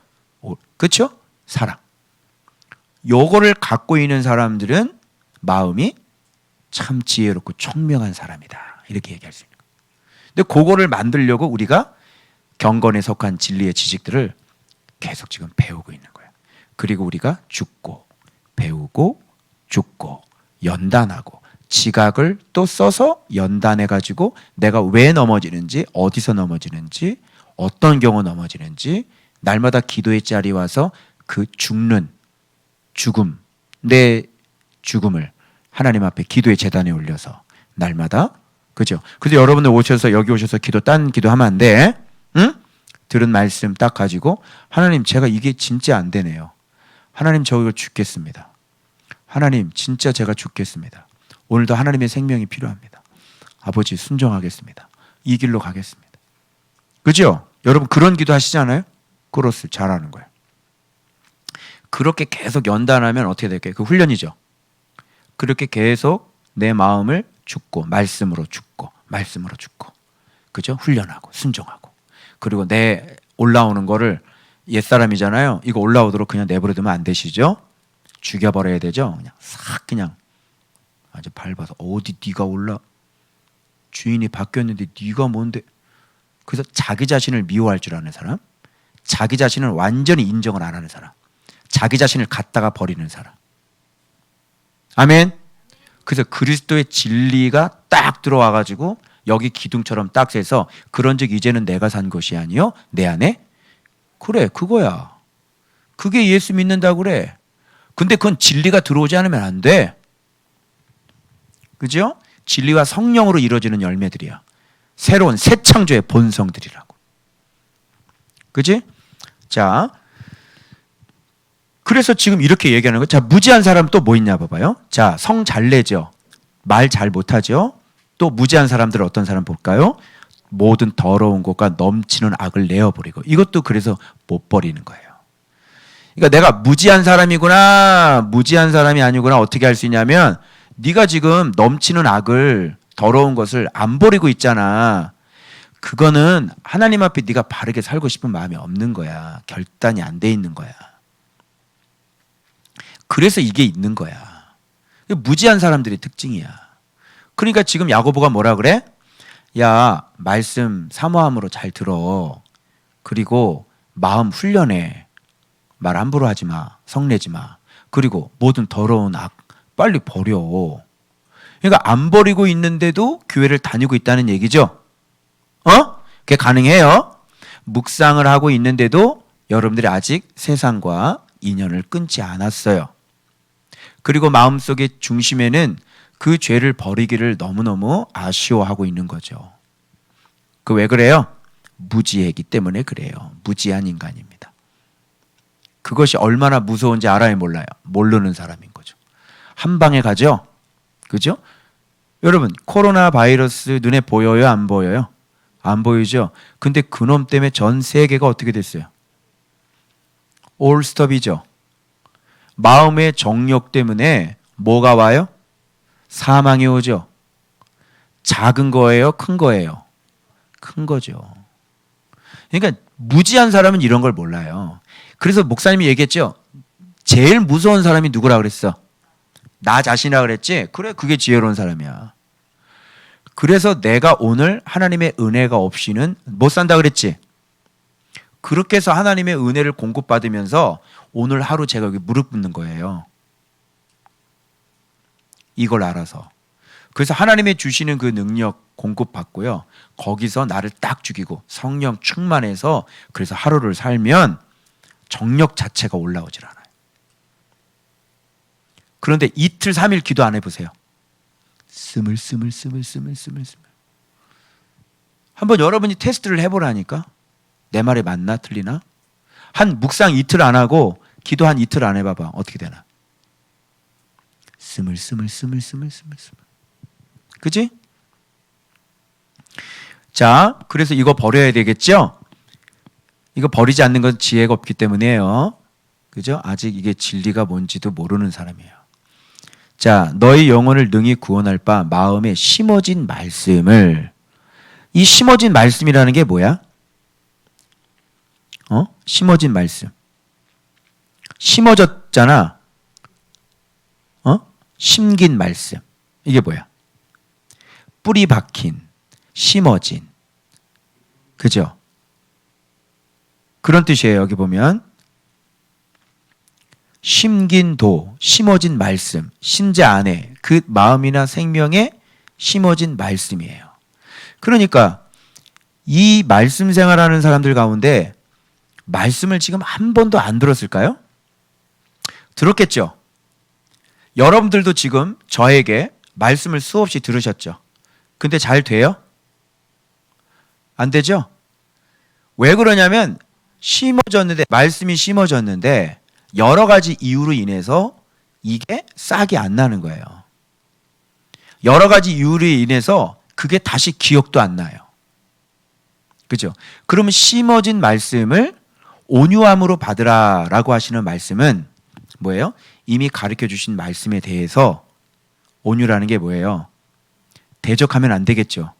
Speaker 1: 그렇죠? 사랑. 요거를 갖고 있는 사람들은 마음이 참 지혜롭고 총명한 사람이다, 이렇게 얘기할 수 있는 거예요. 근데 그거를 만들려고 우리가 경건에 속한 진리의 지식들을 계속 지금 배우고 있는 거예요. 그리고 우리가 죽고 배우고 죽고 연단하고 지각을 또 써서 연단해가지고 내가 왜 넘어지는지, 어디서 넘어지는지, 어떤 경우 넘어지는지 날마다 기도의 자리 와서 그 죽음, 내 죽음을 하나님 앞에 기도의 제단에 올려서 날마다, 그죠? 근데 여러분들 여기 오셔서 딴 기도하면 안 돼. 응? 들은 말씀 딱 가지고 하나님 제가 이게 진짜 안 되네요. 하나님 저 이거 죽겠습니다. 하나님 진짜 제가 죽겠습니다. 오늘도 하나님의 생명이 필요합니다. 아버지 순종하겠습니다. 이 길로 가겠습니다. 그죠? 여러분 그런 기도 하시잖아요? 그렇스 잘하는 거예요. 그렇게 계속 연단하면 어떻게 될까요? 그 훈련이죠. 그렇게 계속 내 마음을 죽고 말씀으로 죽고 말씀으로 죽고 그죠? 훈련하고 순종하고 그리고 내 올라오는 거를 옛사람이잖아요. 이거 올라오도록 그냥 내버려두면 안 되시죠? 죽여버려야 되죠. 그냥 싹 그냥 아주 밟아서 어디 네가 올라 주인이 바뀌었는데 네가 뭔데. 그래서 자기 자신을 미워할 줄 아는 사람, 자기 자신을 완전히 인정을 안 하는 사람, 자기 자신을 갖다가 버리는 사람. 아멘. 그래서 그리스도의 진리가 딱 들어와가지고 여기 기둥처럼 딱 세서 그런즉 이제는 내가 산 것이 아니요 내 안에 그래 그거야. 그게 예수 믿는다 그래. 근데 그건 진리가 들어오지 않으면 안 돼. 그죠? 진리와 성령으로 이루어지는 열매들이야. 새로운 새 창조의 본성들이라고. 그지? 자, 그래서 지금 이렇게 얘기하는 거예요. 자, 무지한 사람 또 뭐 있냐 봐봐요. 자, 성 잘 내죠. 말 잘 못하죠. 또 무지한 사람들 어떤 사람 볼까요? 모든 더러운 것과 넘치는 악을 내어버리고. 이것도 그래서 못 버리는 거예요. 그러니까 내가 무지한 사람이구나 무지한 사람이 아니구나 어떻게 할 수 있냐면 네가 지금 넘치는 악을 더러운 것을 안 버리고 있잖아. 그거는 하나님 앞에 네가 바르게 살고 싶은 마음이 없는 거야. 결단이 안 돼 있는 거야. 그래서 이게 있는 거야. 무지한 사람들의 특징이야. 그러니까 지금 야고보가 뭐라 그래? 야, 말씀 사모함으로 잘 들어. 그리고 마음 훈련해. 말 함부로 하지 마. 성내지 마. 그리고 모든 더러운 악 빨리 버려. 그러니까 안 버리고 있는데도 교회를 다니고 있다는 얘기죠. 그게 가능해요. 묵상을 하고 있는데도 여러분들이 아직 세상과 인연을 끊지 않았어요. 그리고 마음속의 중심에는 그 죄를 버리기를 너무너무 아쉬워하고 있는 거죠. 그 왜 그래요? 무지했기 때문에 그래요. 무지한 인간입니다. 그것이 얼마나 무서운지 알아요, 몰라요? 모르는 사람인 거죠. 한 방에 가죠? 그죠? 여러분, 코로나 바이러스 눈에 보여요? 안 보여요? 안 보이죠? 근데 그놈 때문에 전 세계가 어떻게 됐어요? 올스톱이죠. 마음의 정욕 때문에 뭐가 와요? 사망이 오죠. 작은 거예요? 큰 거예요? 큰 거죠. 그러니까 무지한 사람은 이런 걸 몰라요. 그래서 목사님이 얘기했죠. 제일 무서운 사람이 누구라 그랬어? 나 자신이라 그랬지? 그래, 그게 지혜로운 사람이야. 그래서 내가 오늘 하나님의 은혜가 없이는 못 산다 그랬지? 그렇게 해서 하나님의 은혜를 공급받으면서 오늘 하루 제가 여기 무릎 꿇는 거예요. 이걸 알아서. 그래서 하나님의 주시는 그 능력 공급받고요. 거기서 나를 딱 죽이고 성령 충만해서 그래서 하루를 살면 정력 자체가 올라오질 않아요. 그런데 이틀 3일 기도 안 해보세요. 스물스물 한번 여러분이 테스트를 해보라니까. 내 말이 맞나 틀리나? 한 묵상 이틀 안 하고 기도 한 이틀 안 해봐봐. 어떻게 되나? 스물 그치? 자, 그래서 이거 버려야 되겠죠? 이거 버리지 않는 건 지혜가 없기 때문이에요. 그죠? 아직 이게 진리가 뭔지도 모르는 사람이에요. 자, 너희 영혼을 능히 구원할 바 마음에 심어진 말씀을. 이 심어진 말씀이라는 게 뭐야? 심어진 말씀. 심어졌잖아. 심긴 말씀. 이게 뭐야? 뿌리 박힌, 심어진. 그죠? 그런 뜻이에요. 여기 보면 심긴 도, 심어진 말씀, 신자 안에 그 마음이나 생명에 심어진 말씀이에요. 그러니까 이 말씀 생활하는 사람들 가운데 말씀을 지금 한 번도 안 들었을까요? 들었겠죠? 여러분들도 지금 저에게 말씀을 수없이 들으셨죠? 근데 잘 돼요? 안 되죠? 왜 그러냐면 심어졌는데, 말씀이 심어졌는데 여러 가지 이유로 인해서 이게 싹이 안 나는 거예요. 여러 가지 이유로 인해서 그게 다시 기억도 안 나요. 그죠? 그러면 심어진 말씀을 온유함으로 받으라라고 하시는 말씀은 뭐예요? 이미 가르쳐 주신 말씀에 대해서 온유라는 게 뭐예요? 대적하면 안 되겠죠.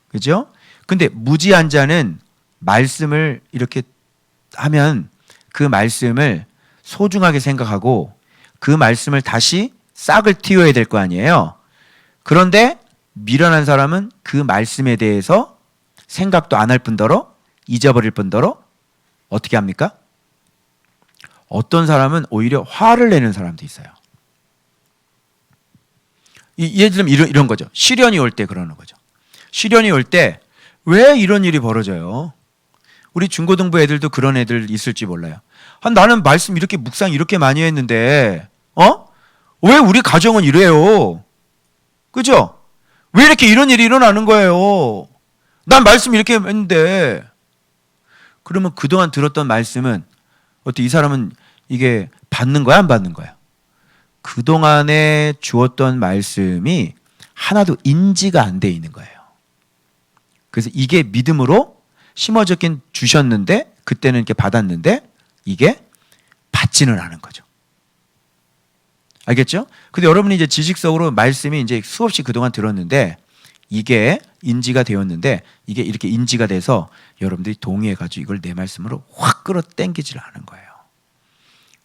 Speaker 1: 그죠? 근데 무지한 자는 말씀을 이렇게 하면 그 말씀을 소중하게 생각하고 그 말씀을 다시 싹을 틔워야 될 거 아니에요. 그런데 미련한 사람은 그 말씀에 대해서 생각도 안 할 뿐더러 잊어버릴 뿐더러 어떻게 합니까? 어떤 사람은 오히려 화를 내는 사람도 있어요. 예를 들면 이런 거죠. 시련이 올 때 그러는 거죠. 시련이 올 때 왜 이런 일이 벌어져요? 우리 중고등부 애들도 그런 애들 있을지 몰라요. 나는 말씀 이렇게 묵상 이렇게 많이 했는데 왜 우리 가정은 이래요? 그죠? 왜 이렇게 이런 일이 일어나는 거예요? 난 말씀 이렇게 했는데. 그러면 그동안 들었던 말씀은 어때? 이 사람은 이게 받는 거야 안 받는 거야? 그동안에 주었던 말씀이 하나도 인지가 안 돼 있는 거예요. 그래서 이게 믿음으로 심어졌긴 주셨는데 그때는 이렇게 받았는데 이게 받지는 않은 거죠. 알겠죠? 근데 여러분이 이제 지식적으로 말씀이 이제 수없이 그동안 들었는데 이게 인지가 되었는데 이게 이렇게 인지가 돼서 여러분들이 동의해가지고 이걸 내 말씀으로 확 끌어당기질 않은 거예요.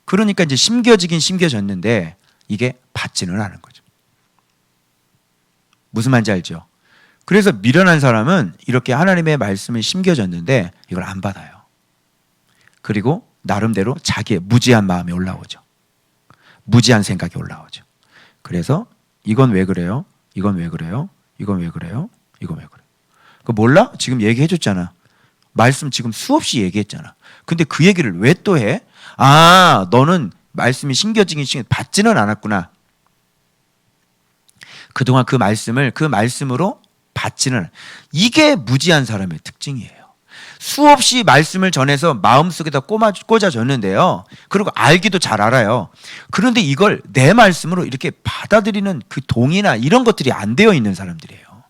Speaker 1: 그러니까 이제 심겨지긴 심겨졌는데 이게 받지는 않은 거죠. 무슨 말인지 알죠? 그래서 미련한 사람은 이렇게 하나님의 말씀이 심겨졌는데 이걸 안 받아요. 그리고 나름대로 자기의 무지한 마음이 올라오죠. 무지한 생각이 올라오죠. 그래서 이건 왜 그래요? 이건 왜 그래요? 이건 왜 그래요? 이건 왜 그래요? 그거 몰라? 지금 얘기해 줬잖아. 말씀 지금 수없이 얘기했잖아. 근데 그 얘기를 왜 또 해? 너는 말씀이 심겨지긴 받지는 않았구나. 그동안 그 말씀을 그 말씀으로 받지는, 이게 무지한 사람의 특징이에요. 수없이 말씀을 전해서 마음속에다 꽂아줬는데요. 그리고 알기도 잘 알아요. 그런데 이걸 내 말씀으로 이렇게 받아들이는 그 동의나 이런 것들이 안 되어 있는 사람들이에요.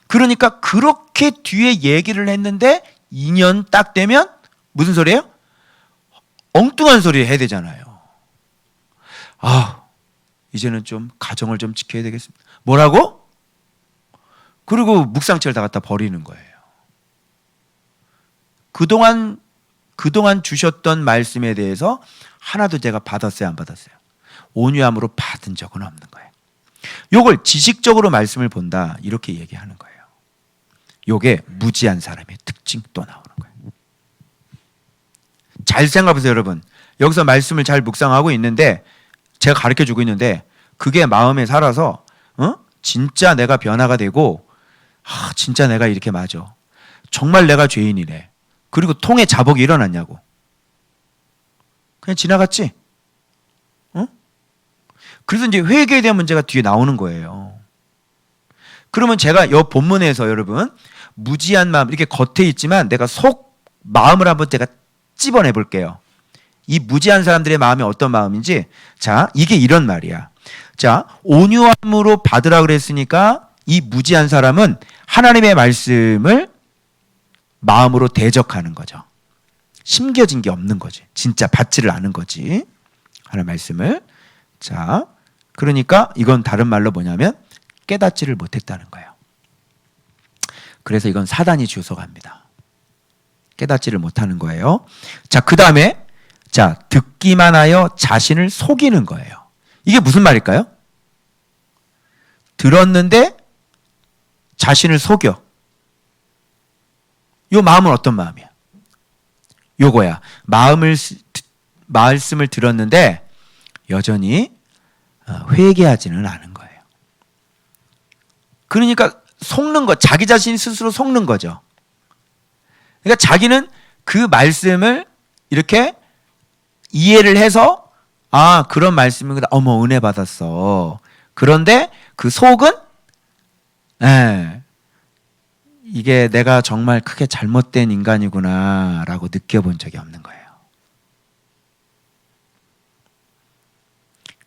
Speaker 1: 그러니까 그렇게 뒤에 얘기를 했는데 2년 딱 되면 무슨 소리예요? 엉뚱한 소리 해야 되잖아요. 이제는 좀 가정을 좀 지켜야 되겠습니다. 뭐라고? 그리고 묵상체를 다 갖다 버리는 거예요. 그동안 주셨던 말씀에 대해서 하나도 제가 받았어요, 안 받았어요? 온유함으로 받은 적은 없는 거예요. 요걸 지식적으로 말씀을 본다, 이렇게 얘기하는 거예요. 요게 무지한 사람의 특징 또 나오는 거예요. 잘 생각해보세요, 여러분. 여기서 말씀을 잘 묵상하고 있는데 제가 가르쳐주고 있는데 그게 마음에 살아서 진짜 내가 변화가 되고 진짜 내가 이렇게 맞아. 정말 내가 죄인이래. 그리고 통에 자복이 일어났냐고. 그냥 지나갔지? 그래서 이제 회개에 대한 문제가 뒤에 나오는 거예요. 그러면 제가 이 본문에서 여러분 무지한 마음, 이렇게 겉에 있지만 내가 속 마음을 한번 제가 찝어내 볼게요. 이 무지한 사람들의 마음이 어떤 마음인지. 자, 이게 이런 말이야. 자, 온유함으로 받으라 그랬으니까 이 무지한 사람은 하나님의 말씀을 마음으로 대적하는 거죠. 심겨진 게 없는 거지. 진짜 받지를 않은 거지. 하나님의 말씀을. 자, 그러니까 이건 다른 말로 뭐냐면 깨닫지를 못했다는 거예요. 그래서 이건 사단이 주워갑니다. 깨닫지를 못하는 거예요. 자, 그 다음에 자, 듣기만 하여 자신을 속이는 거예요. 이게 무슨 말일까요? 들었는데 자신을 속여. 요 마음은 어떤 마음이야? 요거야. 말씀을 들었는데 여전히 회개하지는 않은 거예요. 그러니까 속는 거, 자기 자신 스스로 속는 거죠. 그러니까 자기는 그 말씀을 이렇게 이해를 해서 그런 말씀이구나. 어머, 은혜 받았어. 그런데 그 속은 이게 내가 정말 크게 잘못된 인간이구나 라고 느껴본 적이 없는 거예요.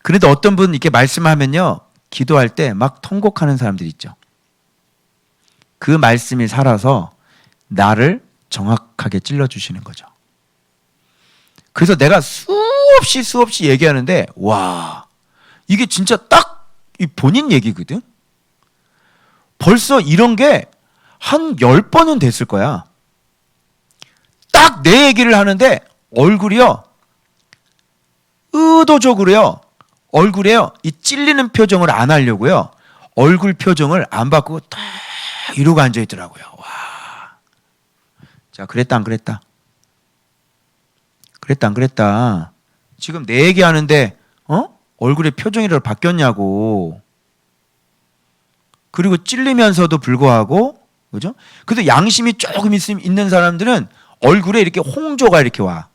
Speaker 1: 그래도 어떤 분 이렇게 말씀하면요, 기도할 때 막 통곡하는 사람들 있죠. 그 말씀이 살아서 나를 정확하게 찔러주시는 거죠. 그래서 내가 수없이 얘기하는데, 와, 이게 진짜 딱 이 본인 얘기거든? 벌써 이런 게 한 10번은 됐을 거야. 딱 내 얘기를 하는데 얼굴이요, 의도적으로요, 얼굴에요, 이 찔리는 표정을 안 하려고요, 얼굴 표정을 안 바꾸고 딱 이러고 앉아있더라고요. 와. 자, 그랬다 안 그랬다? 그랬다 안 그랬다? 지금 내 얘기하는데 얼굴에 표정이라도 바뀌었냐고. 그리고 찔리면서도 불구하고, 그죠? 그래도 양심이 조금 있는 사람들은 얼굴에 이렇게 홍조가 이렇게 와.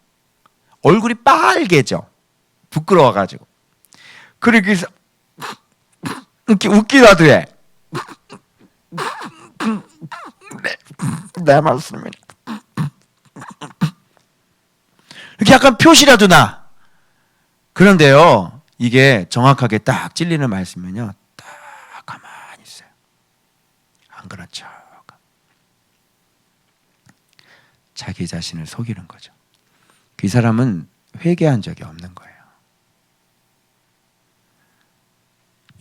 Speaker 1: 얼굴이 빨개져. 부끄러워가지고. 그리고 이렇게 웃기다도 해. 내 말씀이네. 이렇게 약간 표시라도 나. 그런데요, 이게 정확하게 딱 찔리는 말씀이면요, 딱 가만히 있어요. 안 그렇죠. 자기 자신을 속이는 거죠. 그 사람은 회개한 적이 없는 거예요.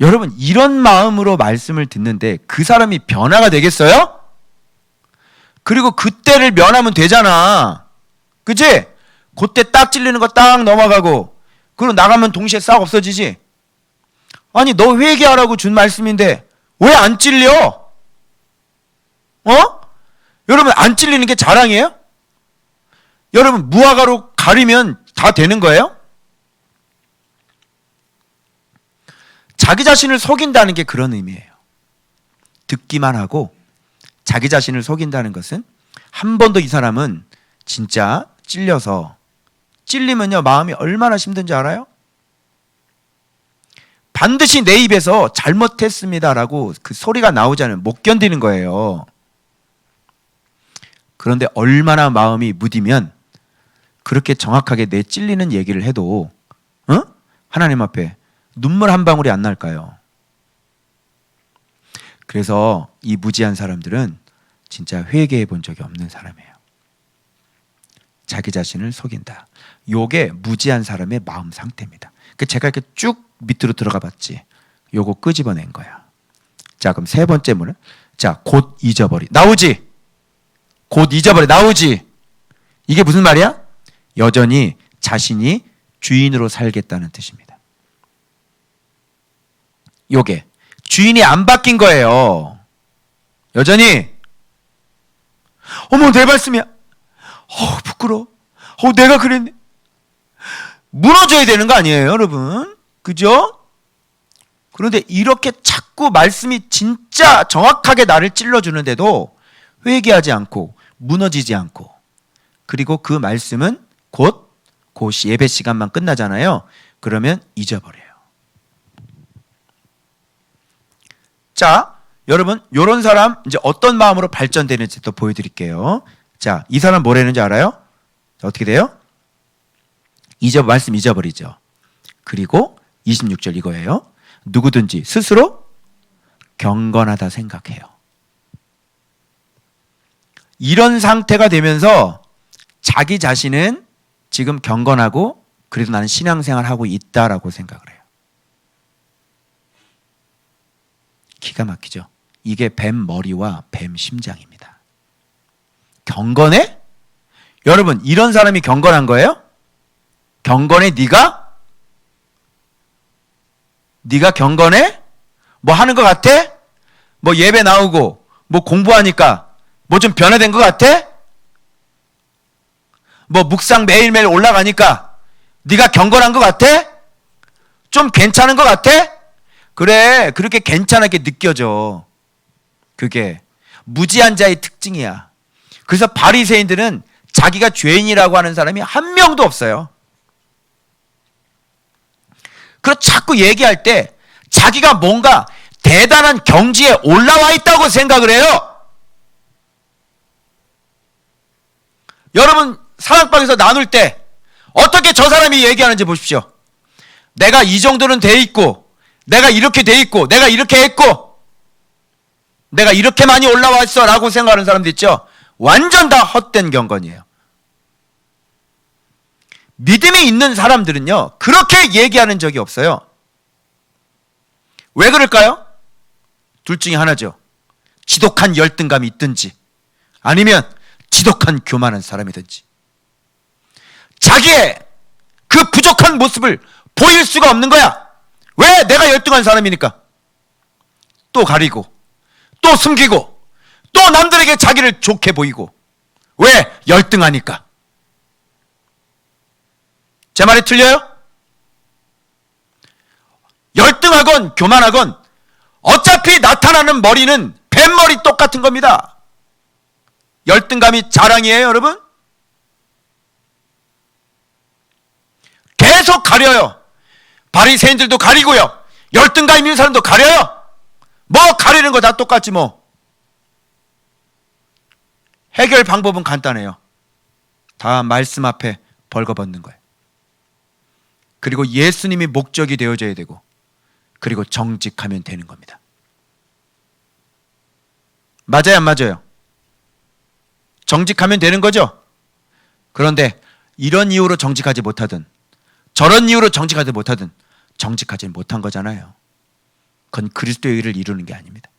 Speaker 1: 여러분, 이런 마음으로 말씀을 듣는데 그 사람이 변화가 되겠어요? 그리고 그때를 면하면 되잖아. 그치? 그때 딱 찔리는 거 딱 넘어가고, 그리고 나가면 동시에 싹 없어지지. 아니, 너 회개하라고 준 말씀인데 왜 안 찔려? 여러분, 안 찔리는 게 자랑이에요? 여러분, 무화과로 가리면 다 되는 거예요? 자기 자신을 속인다는 게 그런 의미예요. 듣기만 하고 자기 자신을 속인다는 것은, 한 번도 이 사람은 진짜 찔리면요, 마음이 얼마나 힘든지 알아요? 반드시 내 입에서 잘못했습니다라고 그 소리가 나오지 않으면 못 견디는 거예요. 그런데 얼마나 마음이 무디면 그렇게 정확하게 내 찔리는 얘기를 해도 하나님 앞에 눈물 한 방울이 안 날까요? 그래서 이 무지한 사람들은 진짜 회개해 본 적이 없는 사람이에요. 자기 자신을 속인다. 요게 무지한 사람의 마음 상태입니다. 제가 이렇게 쭉 밑으로 들어가 봤지. 요거 끄집어낸 거야. 자, 그럼 세 번째 문은, 자, 곧 잊어버리. 나오지? 곧 잊어버리. 나오지? 이게 무슨 말이야? 여전히 자신이 주인으로 살겠다는 뜻입니다. 요게 주인이 안 바뀐 거예요. 여전히. 어머, 내 말씀이야. 부끄러워. 내가 그랬네. 무너져야 되는 거 아니에요, 여러분? 그죠? 그런데 이렇게 자꾸 말씀이 진짜 정확하게 나를 찔러주는데도 회개하지 않고 무너지지 않고, 그리고 그 말씀은 곧 예배 시간만 끝나잖아요. 그러면 잊어버려요. 자, 여러분, 요런 사람 이제 어떤 마음으로 발전되는지 또 보여드릴게요. 자, 이 사람 뭐라는지 알아요? 어떻게 돼요? 말씀 잊어버리죠. 그리고 26절 이거예요. 누구든지 스스로 경건하다 생각해요. 이런 상태가 되면서 자기 자신은 지금 경건하고 그래도 나는 신앙생활 하고 있다라고 생각을 해요. 기가 막히죠. 이게 뱀 머리와 뱀 심장입니다. 경건해? 여러분, 이런 사람이 경건한 거예요? 경건해? 네가 경건해? 뭐 하는 것 같아? 뭐 예배 나오고 뭐 공부하니까 뭐 좀 변화된 것 같아? 뭐 묵상 매일매일 올라가니까 네가 경건한 것 같아? 좀 괜찮은 것 같아? 그래, 그렇게 괜찮게 느껴져. 그게 무지한 자의 특징이야. 그래서 바리새인들은 자기가 죄인이라고 하는 사람이 한 명도 없어요. 그래서 자꾸 얘기할 때 자기가 뭔가 대단한 경지에 올라와 있다고 생각을 해요. 여러분, 사랑방에서 나눌 때 어떻게 저 사람이 얘기하는지 보십시오. 내가 이 정도는 돼 있고, 내가 이렇게 돼 있고, 내가 이렇게 했고, 내가 이렇게 많이 올라왔어 라고 생각하는 사람들 있죠. 완전 다 헛된 경건이에요. 믿음이 있는 사람들은요, 그렇게 얘기하는 적이 없어요. 왜 그럴까요? 둘 중에 하나죠. 지독한 열등감이 있든지, 아니면 지독한 교만한 사람이든지, 자기의 그 부족한 모습을 보일 수가 없는 거야. 왜? 내가 열등한 사람이니까. 또 가리고, 또 숨기고, 또 남들에게 자기를 좋게 보이고. 왜? 열등하니까. 제 말이 틀려요? 열등하건 교만하건 어차피 나타나는 머리는 뱀머리 똑같은 겁니다. 열등감이 자랑이에요, 여러분? 계속 가려요. 바리새인들도 가리고요. 열등감 있는 사람도 가려요. 뭐 가리는 거 다 똑같지 뭐. 해결 방법은 간단해요. 다 말씀 앞에 벌거벗는 거예요. 그리고 예수님이 목적이 되어져야 되고, 그리고 정직하면 되는 겁니다. 맞아요, 안 맞아요? 정직하면 되는 거죠? 그런데 이런 이유로 정직하지 못하든, 저런 이유로 정직하지 못하든, 정직하지 못한 거잖아요. 그건 그리스도의 의를 이루는 게 아닙니다.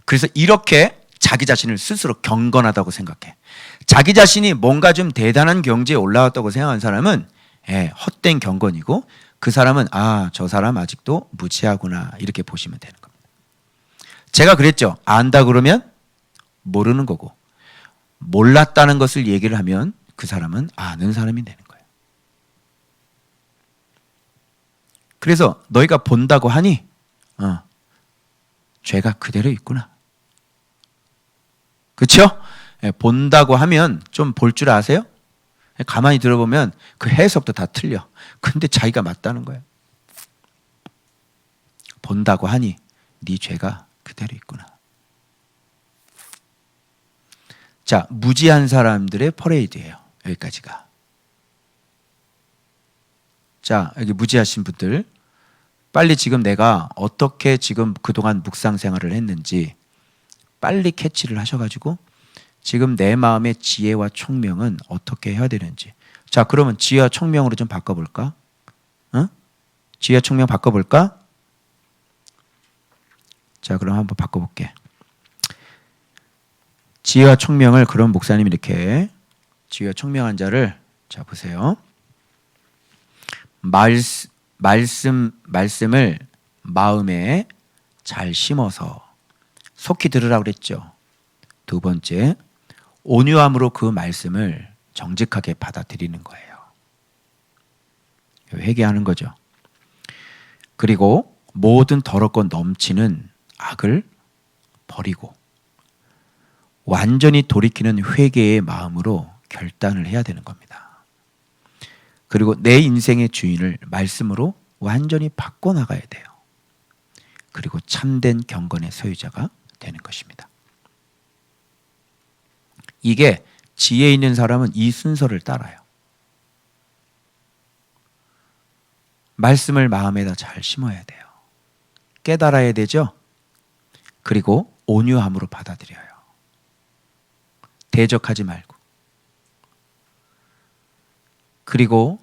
Speaker 1: 그래서 이렇게 자기 자신을 스스로 경건하다고 생각해. 자기 자신이 뭔가 좀 대단한 경지에 올라왔다고 생각하는 사람은 헛된 경건이고, 그 사람은 저 사람 아직도 무지하구나, 이렇게 보시면 되는 겁니다. 제가 그랬죠. 안다 그러면 모르는 거고, 몰랐다는 것을 얘기를 하면 그 사람은 아는 사람이 되는 거예요. 그래서 너희가 본다고 하니 죄가 그대로 있구나. 그렇죠? 본다고 하면 좀 볼 줄 아세요? 가만히 들어보면 그 해석도 다 틀려. 근데 자기가 맞다는 거예요. 본다고 하니 네 죄가 그대로 있구나. 자, 무지한 사람들의 퍼레이드예요. 여기까지가. 자, 여기 무지하신 분들, 빨리 지금 내가 어떻게 지금 그동안 묵상 생활을 했는지 빨리 캐치를 하셔가지고 지금 내 마음의 지혜와 총명은 어떻게 해야 되는지. 자, 그러면 지혜와 총명으로 좀 바꿔볼까? 지혜와 총명 바꿔볼까? 자, 그럼 한번 바꿔볼게. 지혜와 총명을, 그럼 목사님이 이렇게 지혜와 총명한 자를, 자 보세요. 말씀을 마음에 잘 심어서 속히 들으라고 그랬죠. 두 번째, 온유함으로 그 말씀을 정직하게 받아들이는 거예요. 회개하는 거죠. 그리고 모든 더럽고 넘치는 악을 버리고 완전히 돌이키는 회개의 마음으로 결단을 해야 되는 겁니다. 그리고 내 인생의 주인을 말씀으로 완전히 바꿔나가야 돼요. 그리고 참된 경건의 소유자가 되는 것입니다. 이게 지혜 있는 사람은 이 순서를 따라요. 말씀을 마음에다 잘 심어야 돼요. 깨달아야 되죠. 그리고 온유함으로 받아들여요. 대적하지 말고. 그리고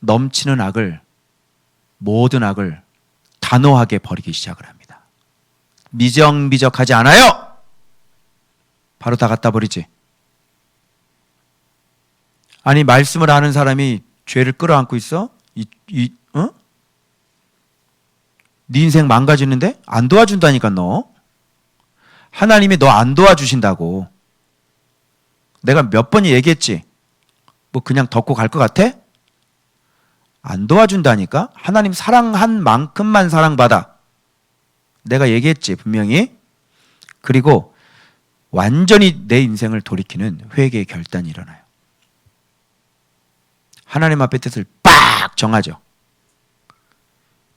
Speaker 1: 넘치는 악을, 모든 악을 단호하게 버리기 시작을 합니다. 미적미적하지 않아요. 바로 다 갖다 버리지. 아니, 말씀을 아는 사람이 죄를 끌어안고 있어? 네 인생 망가지는데? 안 도와준다니까. 너 하나님이 너 안 도와주신다고 내가 몇 번이 얘기했지. 뭐 그냥 덮고 갈 것 같아? 안 도와준다니까. 하나님 사랑한 만큼만 사랑받아. 내가 얘기했지, 분명히. 그리고 완전히 내 인생을 돌이키는 회개의 결단이 일어나요. 하나님 앞에 뜻을 빡 정하죠.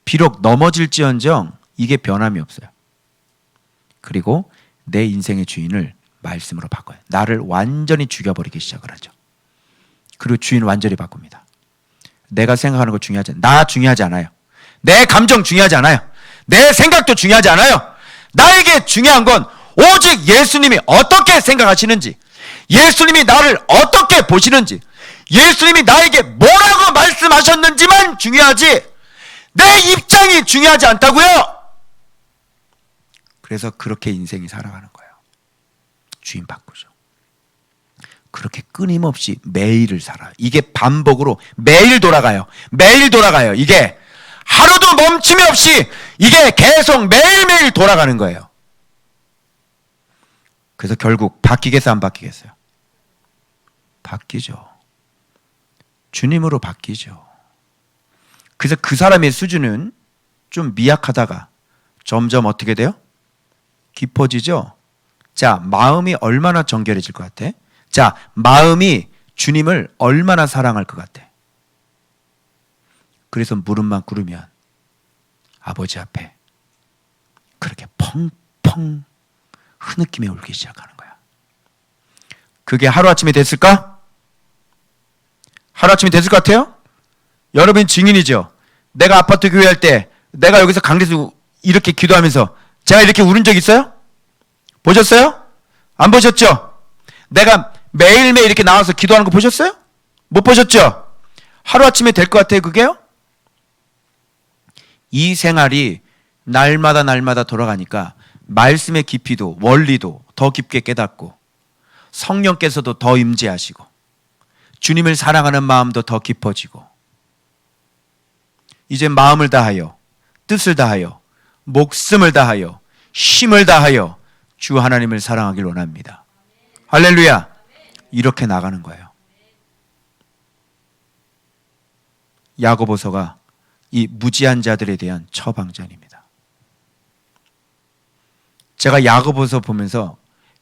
Speaker 1: 비록 넘어질지언정 이게 변함이 없어요. 그리고 내 인생의 주인을 말씀으로 바꿔요. 나를 완전히 죽여버리기 시작을 하죠. 그리고 주인을 완전히 바꿉니다. 내가 생각하는 거 중요하지 않아요. 나 중요하지 않아요. 내 감정 중요하지 않아요. 내 생각도 중요하지 않아요. 나에게 중요한 건 오직 예수님이 어떻게 생각하시는지, 예수님이 나를 어떻게 보시는지, 예수님이 나에게 뭐라고 말씀하셨는지만 중요하지 내 입장이 중요하지 않다고요. 그래서 그렇게 인생이 살아가는 거예요. 주인 바꾸죠. 그렇게 끊임없이 매일을 살아요. 이게 반복으로 매일 돌아가요. 매일 돌아가요. 이게 하루도 멈춤이 없이 이게 계속 매일매일 돌아가는 거예요. 그래서 결국 바뀌겠어요, 안 바뀌겠어요? 바뀌죠. 주님으로 바뀌죠. 그래서 그 사람의 수준은 좀 미약하다가 점점 어떻게 돼요? 깊어지죠. 자, 마음이 얼마나 정결해질 것 같아? 자, 마음이 주님을 얼마나 사랑할 것 같아? 그래서 무릎만 꿇으면 아버지 앞에 그렇게 펑펑 흐느끼며 울기 시작하는 거야. 그게 하루아침에 됐을까? 하루아침에 됐을 것 같아요? 여러분 증인이죠. 내가 아파트 교회할 때 내가 여기서 강대에서 이렇게 기도하면서 제가 이렇게 울은 적 있어요? 보셨어요? 안 보셨죠? 내가 매일매일 이렇게 나와서 기도하는 거 보셨어요? 못 보셨죠? 하루아침에 될 것 같아요, 그게요? 이 생활이 날마다 날마다 돌아가니까 말씀의 깊이도 원리도 더 깊게 깨닫고 성령께서도 더 임재하시고 주님을 사랑하는 마음도 더 깊어지고 이제 마음을 다하여 뜻을 다하여 목숨을 다하여 힘을 다하여 주 하나님을 사랑하길 원합니다. 할렐루야. 이렇게 나가는 거예요. 야고보서가 이 무지한 자들에 대한 처방전입니다. 제가 야고보서 보면서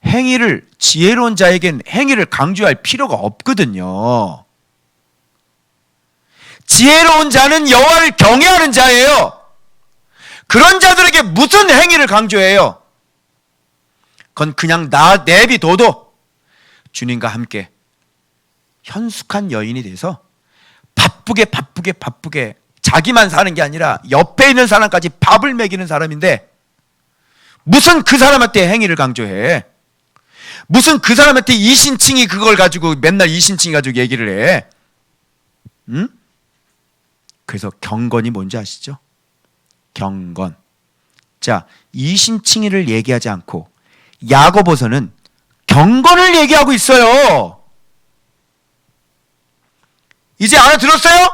Speaker 1: 행위를, 지혜로운 자에겐 행위를 강조할 필요가 없거든요. 지혜로운 자는 여호와를 경외하는 자예요. 그런 자들에게 무슨 행위를 강조해요? 그건 그냥 내비둬도 주님과 함께 현숙한 여인이 돼서 바쁘게 자기만 사는 게 아니라 옆에 있는 사람까지 밥을 먹이는 사람인데 무슨 그 사람한테 행위를 강조해? 무슨 그 사람한테 이신칭이 그걸 가지고 맨날 이신칭이 가지고 얘기를 해? 응? 그래서 경건이 뭔지 아시죠? 경건. 자, 이신칭의를 얘기하지 않고 야고보서는 경건을 얘기하고 있어요. 이제 알아들었어요?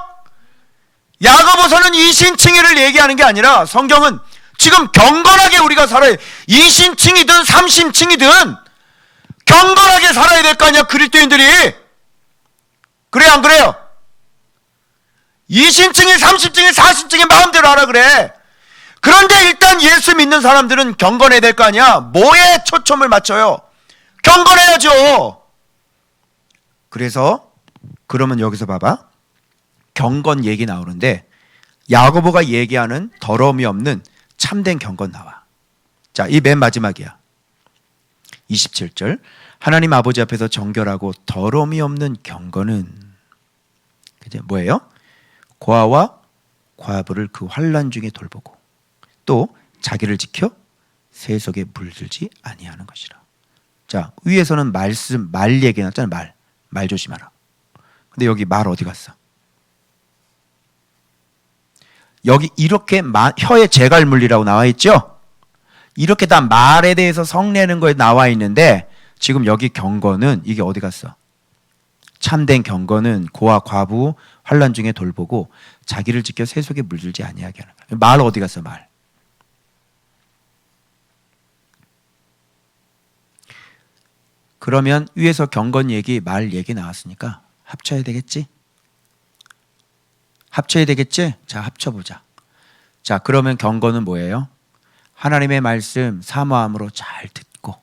Speaker 1: 야고보서는 이신칭의를 얘기하는 게 아니라 성경은 지금 경건하게 우리가 살아야, 이신칭이든 삼신칭이든 경건하게 살아야 될 거 아니야, 그리스도인들이. 그래요, 안 그래요? 이신칭이, 삼신칭이, 사신칭이 마음대로 하라 그래. 그런데 일단 예수 믿는 사람들은 경건해야 될 거 아니야. 뭐에 초점을 맞춰요? 경건해야죠. 그래서 그러면 여기서 봐봐. 경건 얘기 나오는데 야고보가 얘기하는 더러움이 없는 참된 경건 나와. 자, 이 맨 마지막이야. 27절. 하나님 아버지 앞에서 정결하고 더러움이 없는 경건은 이제 뭐예요? 고아와 과부를 그 환난 중에 돌보고 또 자기를 지켜 세속에 물들지 아니하는 것이라. 자, 위에서는 말 얘기 나왔잖아요. 말 조심하라. 근데 여기 말 어디 갔어? 여기 이렇게 혀의 재갈물리라고 나와 있죠? 이렇게 다 말에 대해서 성내는 거에 나와 있는데 지금 여기 경건은 이게 어디 갔어? 참된 경건은 고아 과부 환난 중에 돌보고 자기를 지켜 세속에 물들지 아니하게 하는 거야. 말 어디 갔어? 말. 그러면 위에서 경건 얘기, 말 얘기 나왔으니까 합쳐야 되겠지? 합쳐야 되겠지? 자, 합쳐보자. 자, 그러면 경건은 뭐예요? 하나님의 말씀 사모함으로 잘 듣고,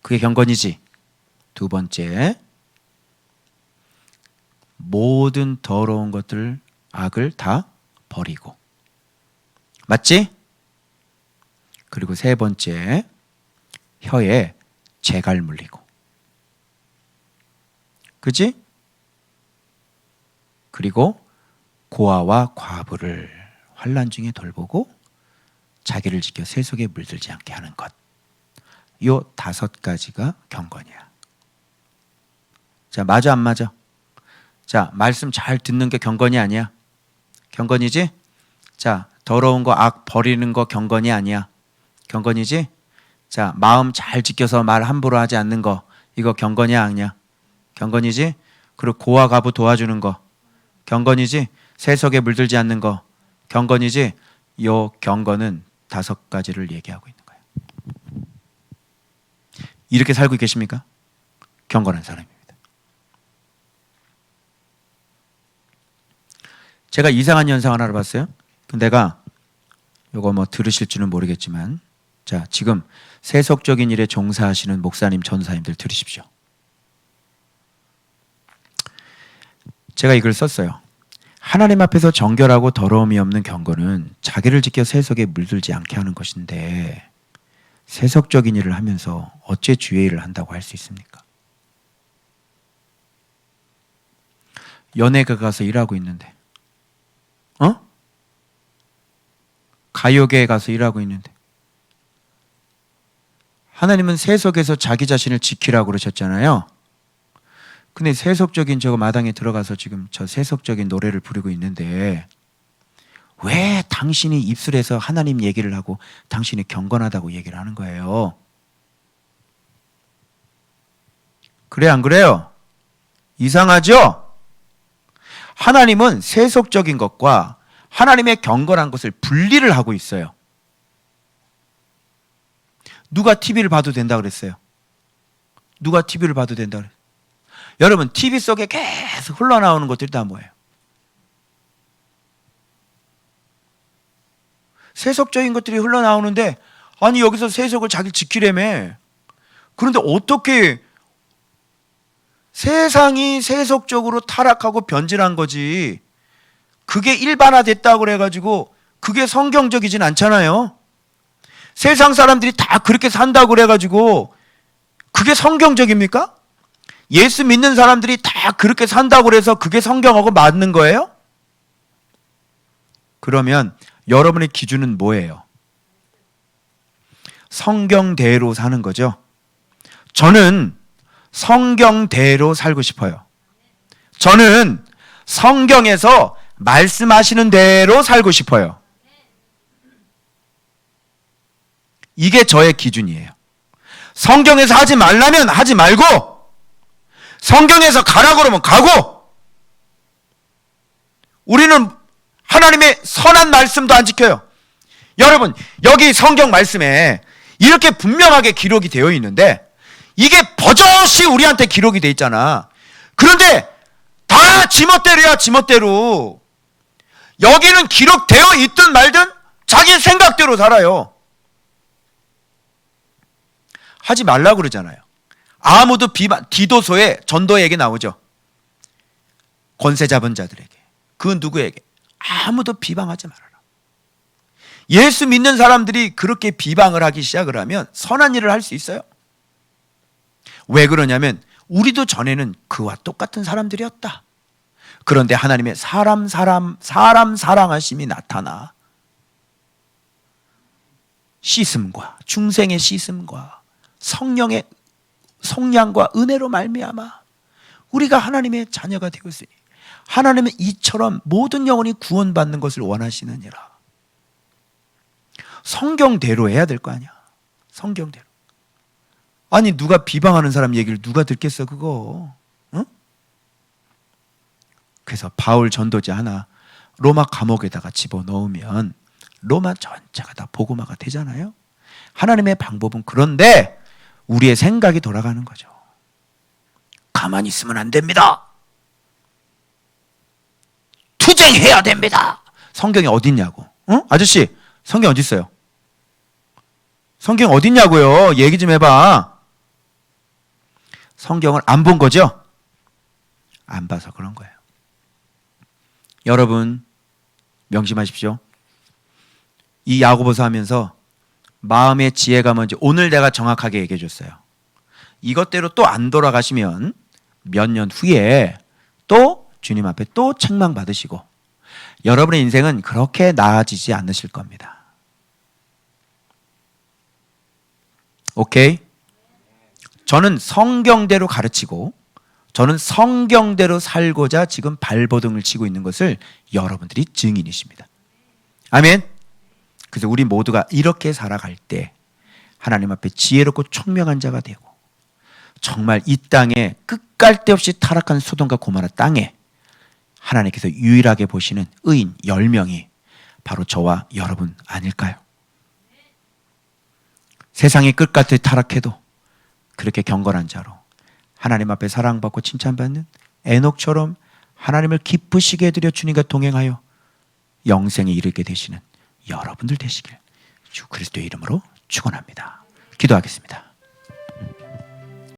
Speaker 1: 그게 경건이지. 두 번째, 모든 더러운 것들, 악을 다 버리고, 맞지? 그리고 세 번째, 혀에 재갈 물리고, 그지? 그리고 고아와 과부를 환난 중에 돌보고 자기를 지켜 세속에 물들지 않게 하는 것. 요 5가지가 경건이야. 자, 맞아 안 맞아? 자, 말씀 잘 듣는 게 경건이 아니야? 경건이지? 자, 더러운 거 악 버리는 거 경건이 아니야? 경건이지? 자, 마음 잘 지켜서 말 함부로 하지 않는 거 이거 경건이야 아니야? 경건이지? 그리고 고아 과부 도와주는 거 경건이지? 세속에 물들지 않는 거 경건이지? 요 경건은 5가지를 얘기하고 있는 거예요. 이렇게 살고 계십니까? 경건한 사람입니다. 제가 이상한 현상을 알아봤어요. 내가 요거 뭐 들으실지는 모르겠지만, 자, 지금 세속적인 일에 종사하시는 목사님, 전사님들 들으십시오. 제가 이걸 썼어요. 하나님 앞에서 정결하고 더러움이 없는 경건은 자기를 지켜 세속에 물들지 않게 하는 것인데, 세속적인 일을 하면서 어째 주의 일을 한다고 할 수 있습니까? 연예가 가서 일하고 있는데, 가요계에 가서 일하고 있는데, 하나님은 세속에서 자기 자신을 지키라고 그러셨잖아요. 근데 세속적인 저 마당에 들어가서 지금 저 세속적인 노래를 부르고 있는데, 왜 당신이 입술에서 하나님 얘기를 하고 당신이 경건하다고 얘기를 하는 거예요? 그래 안 그래요? 이상하죠? 하나님은 세속적인 것과 하나님의 경건한 것을 분리를 하고 있어요. 누가 TV를 봐도 된다 그랬어요? 누가 TV를 봐도 된다 그랬어요? 여러분, TV 속에 계속 흘러나오는 것들이 다 뭐예요? 세속적인 것들이 흘러나오는데, 아니 여기서 세속을 자기 지키려며. 그런데 어떻게 세상이 세속적으로 타락하고 변질한 거지, 그게 일반화됐다고 그래가지고 그게 성경적이진 않잖아요. 세상 사람들이 다 그렇게 산다고 그래가지고 그게 성경적입니까? 예수 믿는 사람들이 다 그렇게 산다고 그래서 그게 성경하고 맞는 거예요? 그러면 여러분의 기준은 뭐예요? 성경대로 사는 거죠. 저는 성경대로 살고 싶어요. 저는 성경에서 말씀하시는 대로 살고 싶어요. 이게 저의 기준이에요. 성경에서 하지 말라면 하지 말고, 성경에서 가라고 그러면 가고, 우리는 하나님의 선한 말씀도 안 지켜요. 여러분, 여기 성경 말씀에 이렇게 분명하게 기록이 되어 있는데, 이게 버젓이 우리한테 기록이 돼 있잖아. 그런데 다 지멋대로야, 지멋대로. 여기는 기록되어 있든 말든 자기 생각대로 살아요. 하지 말라고 그러잖아요. 아무도 디도서에 전도에게 나오죠. 권세 잡은 자들에게, 그 누구에게 아무도 비방하지 말아라. 예수 믿는 사람들이 그렇게 비방을 하기 시작을 하면 선한 일을 할 수 있어요. 왜 그러냐면 우리도 전에는 그와 똑같은 사람들이었다. 그런데 하나님의 사람 사랑하심이 나타나 씻음과 중생의 씻음과 성령의 속량과 은혜로 말미암아 우리가 하나님의 자녀가 되었으니, 하나님은 이처럼 모든 영혼이 구원받는 것을 원하시느니라. 성경대로 해야 될 거 아니야. 성경대로. 아니 누가 비방하는 사람 얘기를 누가 듣겠어 그거. 응? 그래서 바울 전도자 하나 로마 감옥에다가 집어넣으면 로마 전체가 다 복음화가 되잖아요. 하나님의 방법은 그런데 우리의 생각이 돌아가는 거죠. 가만히 있으면 안 됩니다. 투쟁해야 됩니다. 성경이 어디 있냐고. 응? 아저씨, 성경 어디 있어요? 성경 어디 있냐고요. 얘기 좀 해봐. 성경을 안 본 거죠? 안 봐서 그런 거예요. 여러분 명심하십시오. 이 야고보서 하면서 마음의 지혜가 뭔지 오늘 내가 정확하게 얘기해 줬어요. 이것대로 또 안 돌아가시면 몇 년 후에 또 주님 앞에 또 책망받으시고 여러분의 인생은 그렇게 나아지지 않으실 겁니다. 오케이? 저는 성경대로 가르치고 저는 성경대로 살고자 지금 발버둥을 치고 있는 것을 여러분들이 증인이십니다. 아멘. 그래서 우리 모두가 이렇게 살아갈 때 하나님 앞에 지혜롭고 총명한 자가 되고 정말 이 땅에 끝갈 데 없이 타락한 소돔과 고모라 땅에 하나님께서 유일하게 보시는 의인 10명이 바로 저와 여러분 아닐까요? 세상이 끝같이 타락해도 그렇게 경건한 자로 하나님 앞에 사랑받고 칭찬받는 에녹처럼 하나님을 기쁘시게 해드려 주님과 동행하여 영생에 이르게 되시는 여러분들 되시길 주 그리스도의 이름으로 축원합니다. 기도하겠습니다.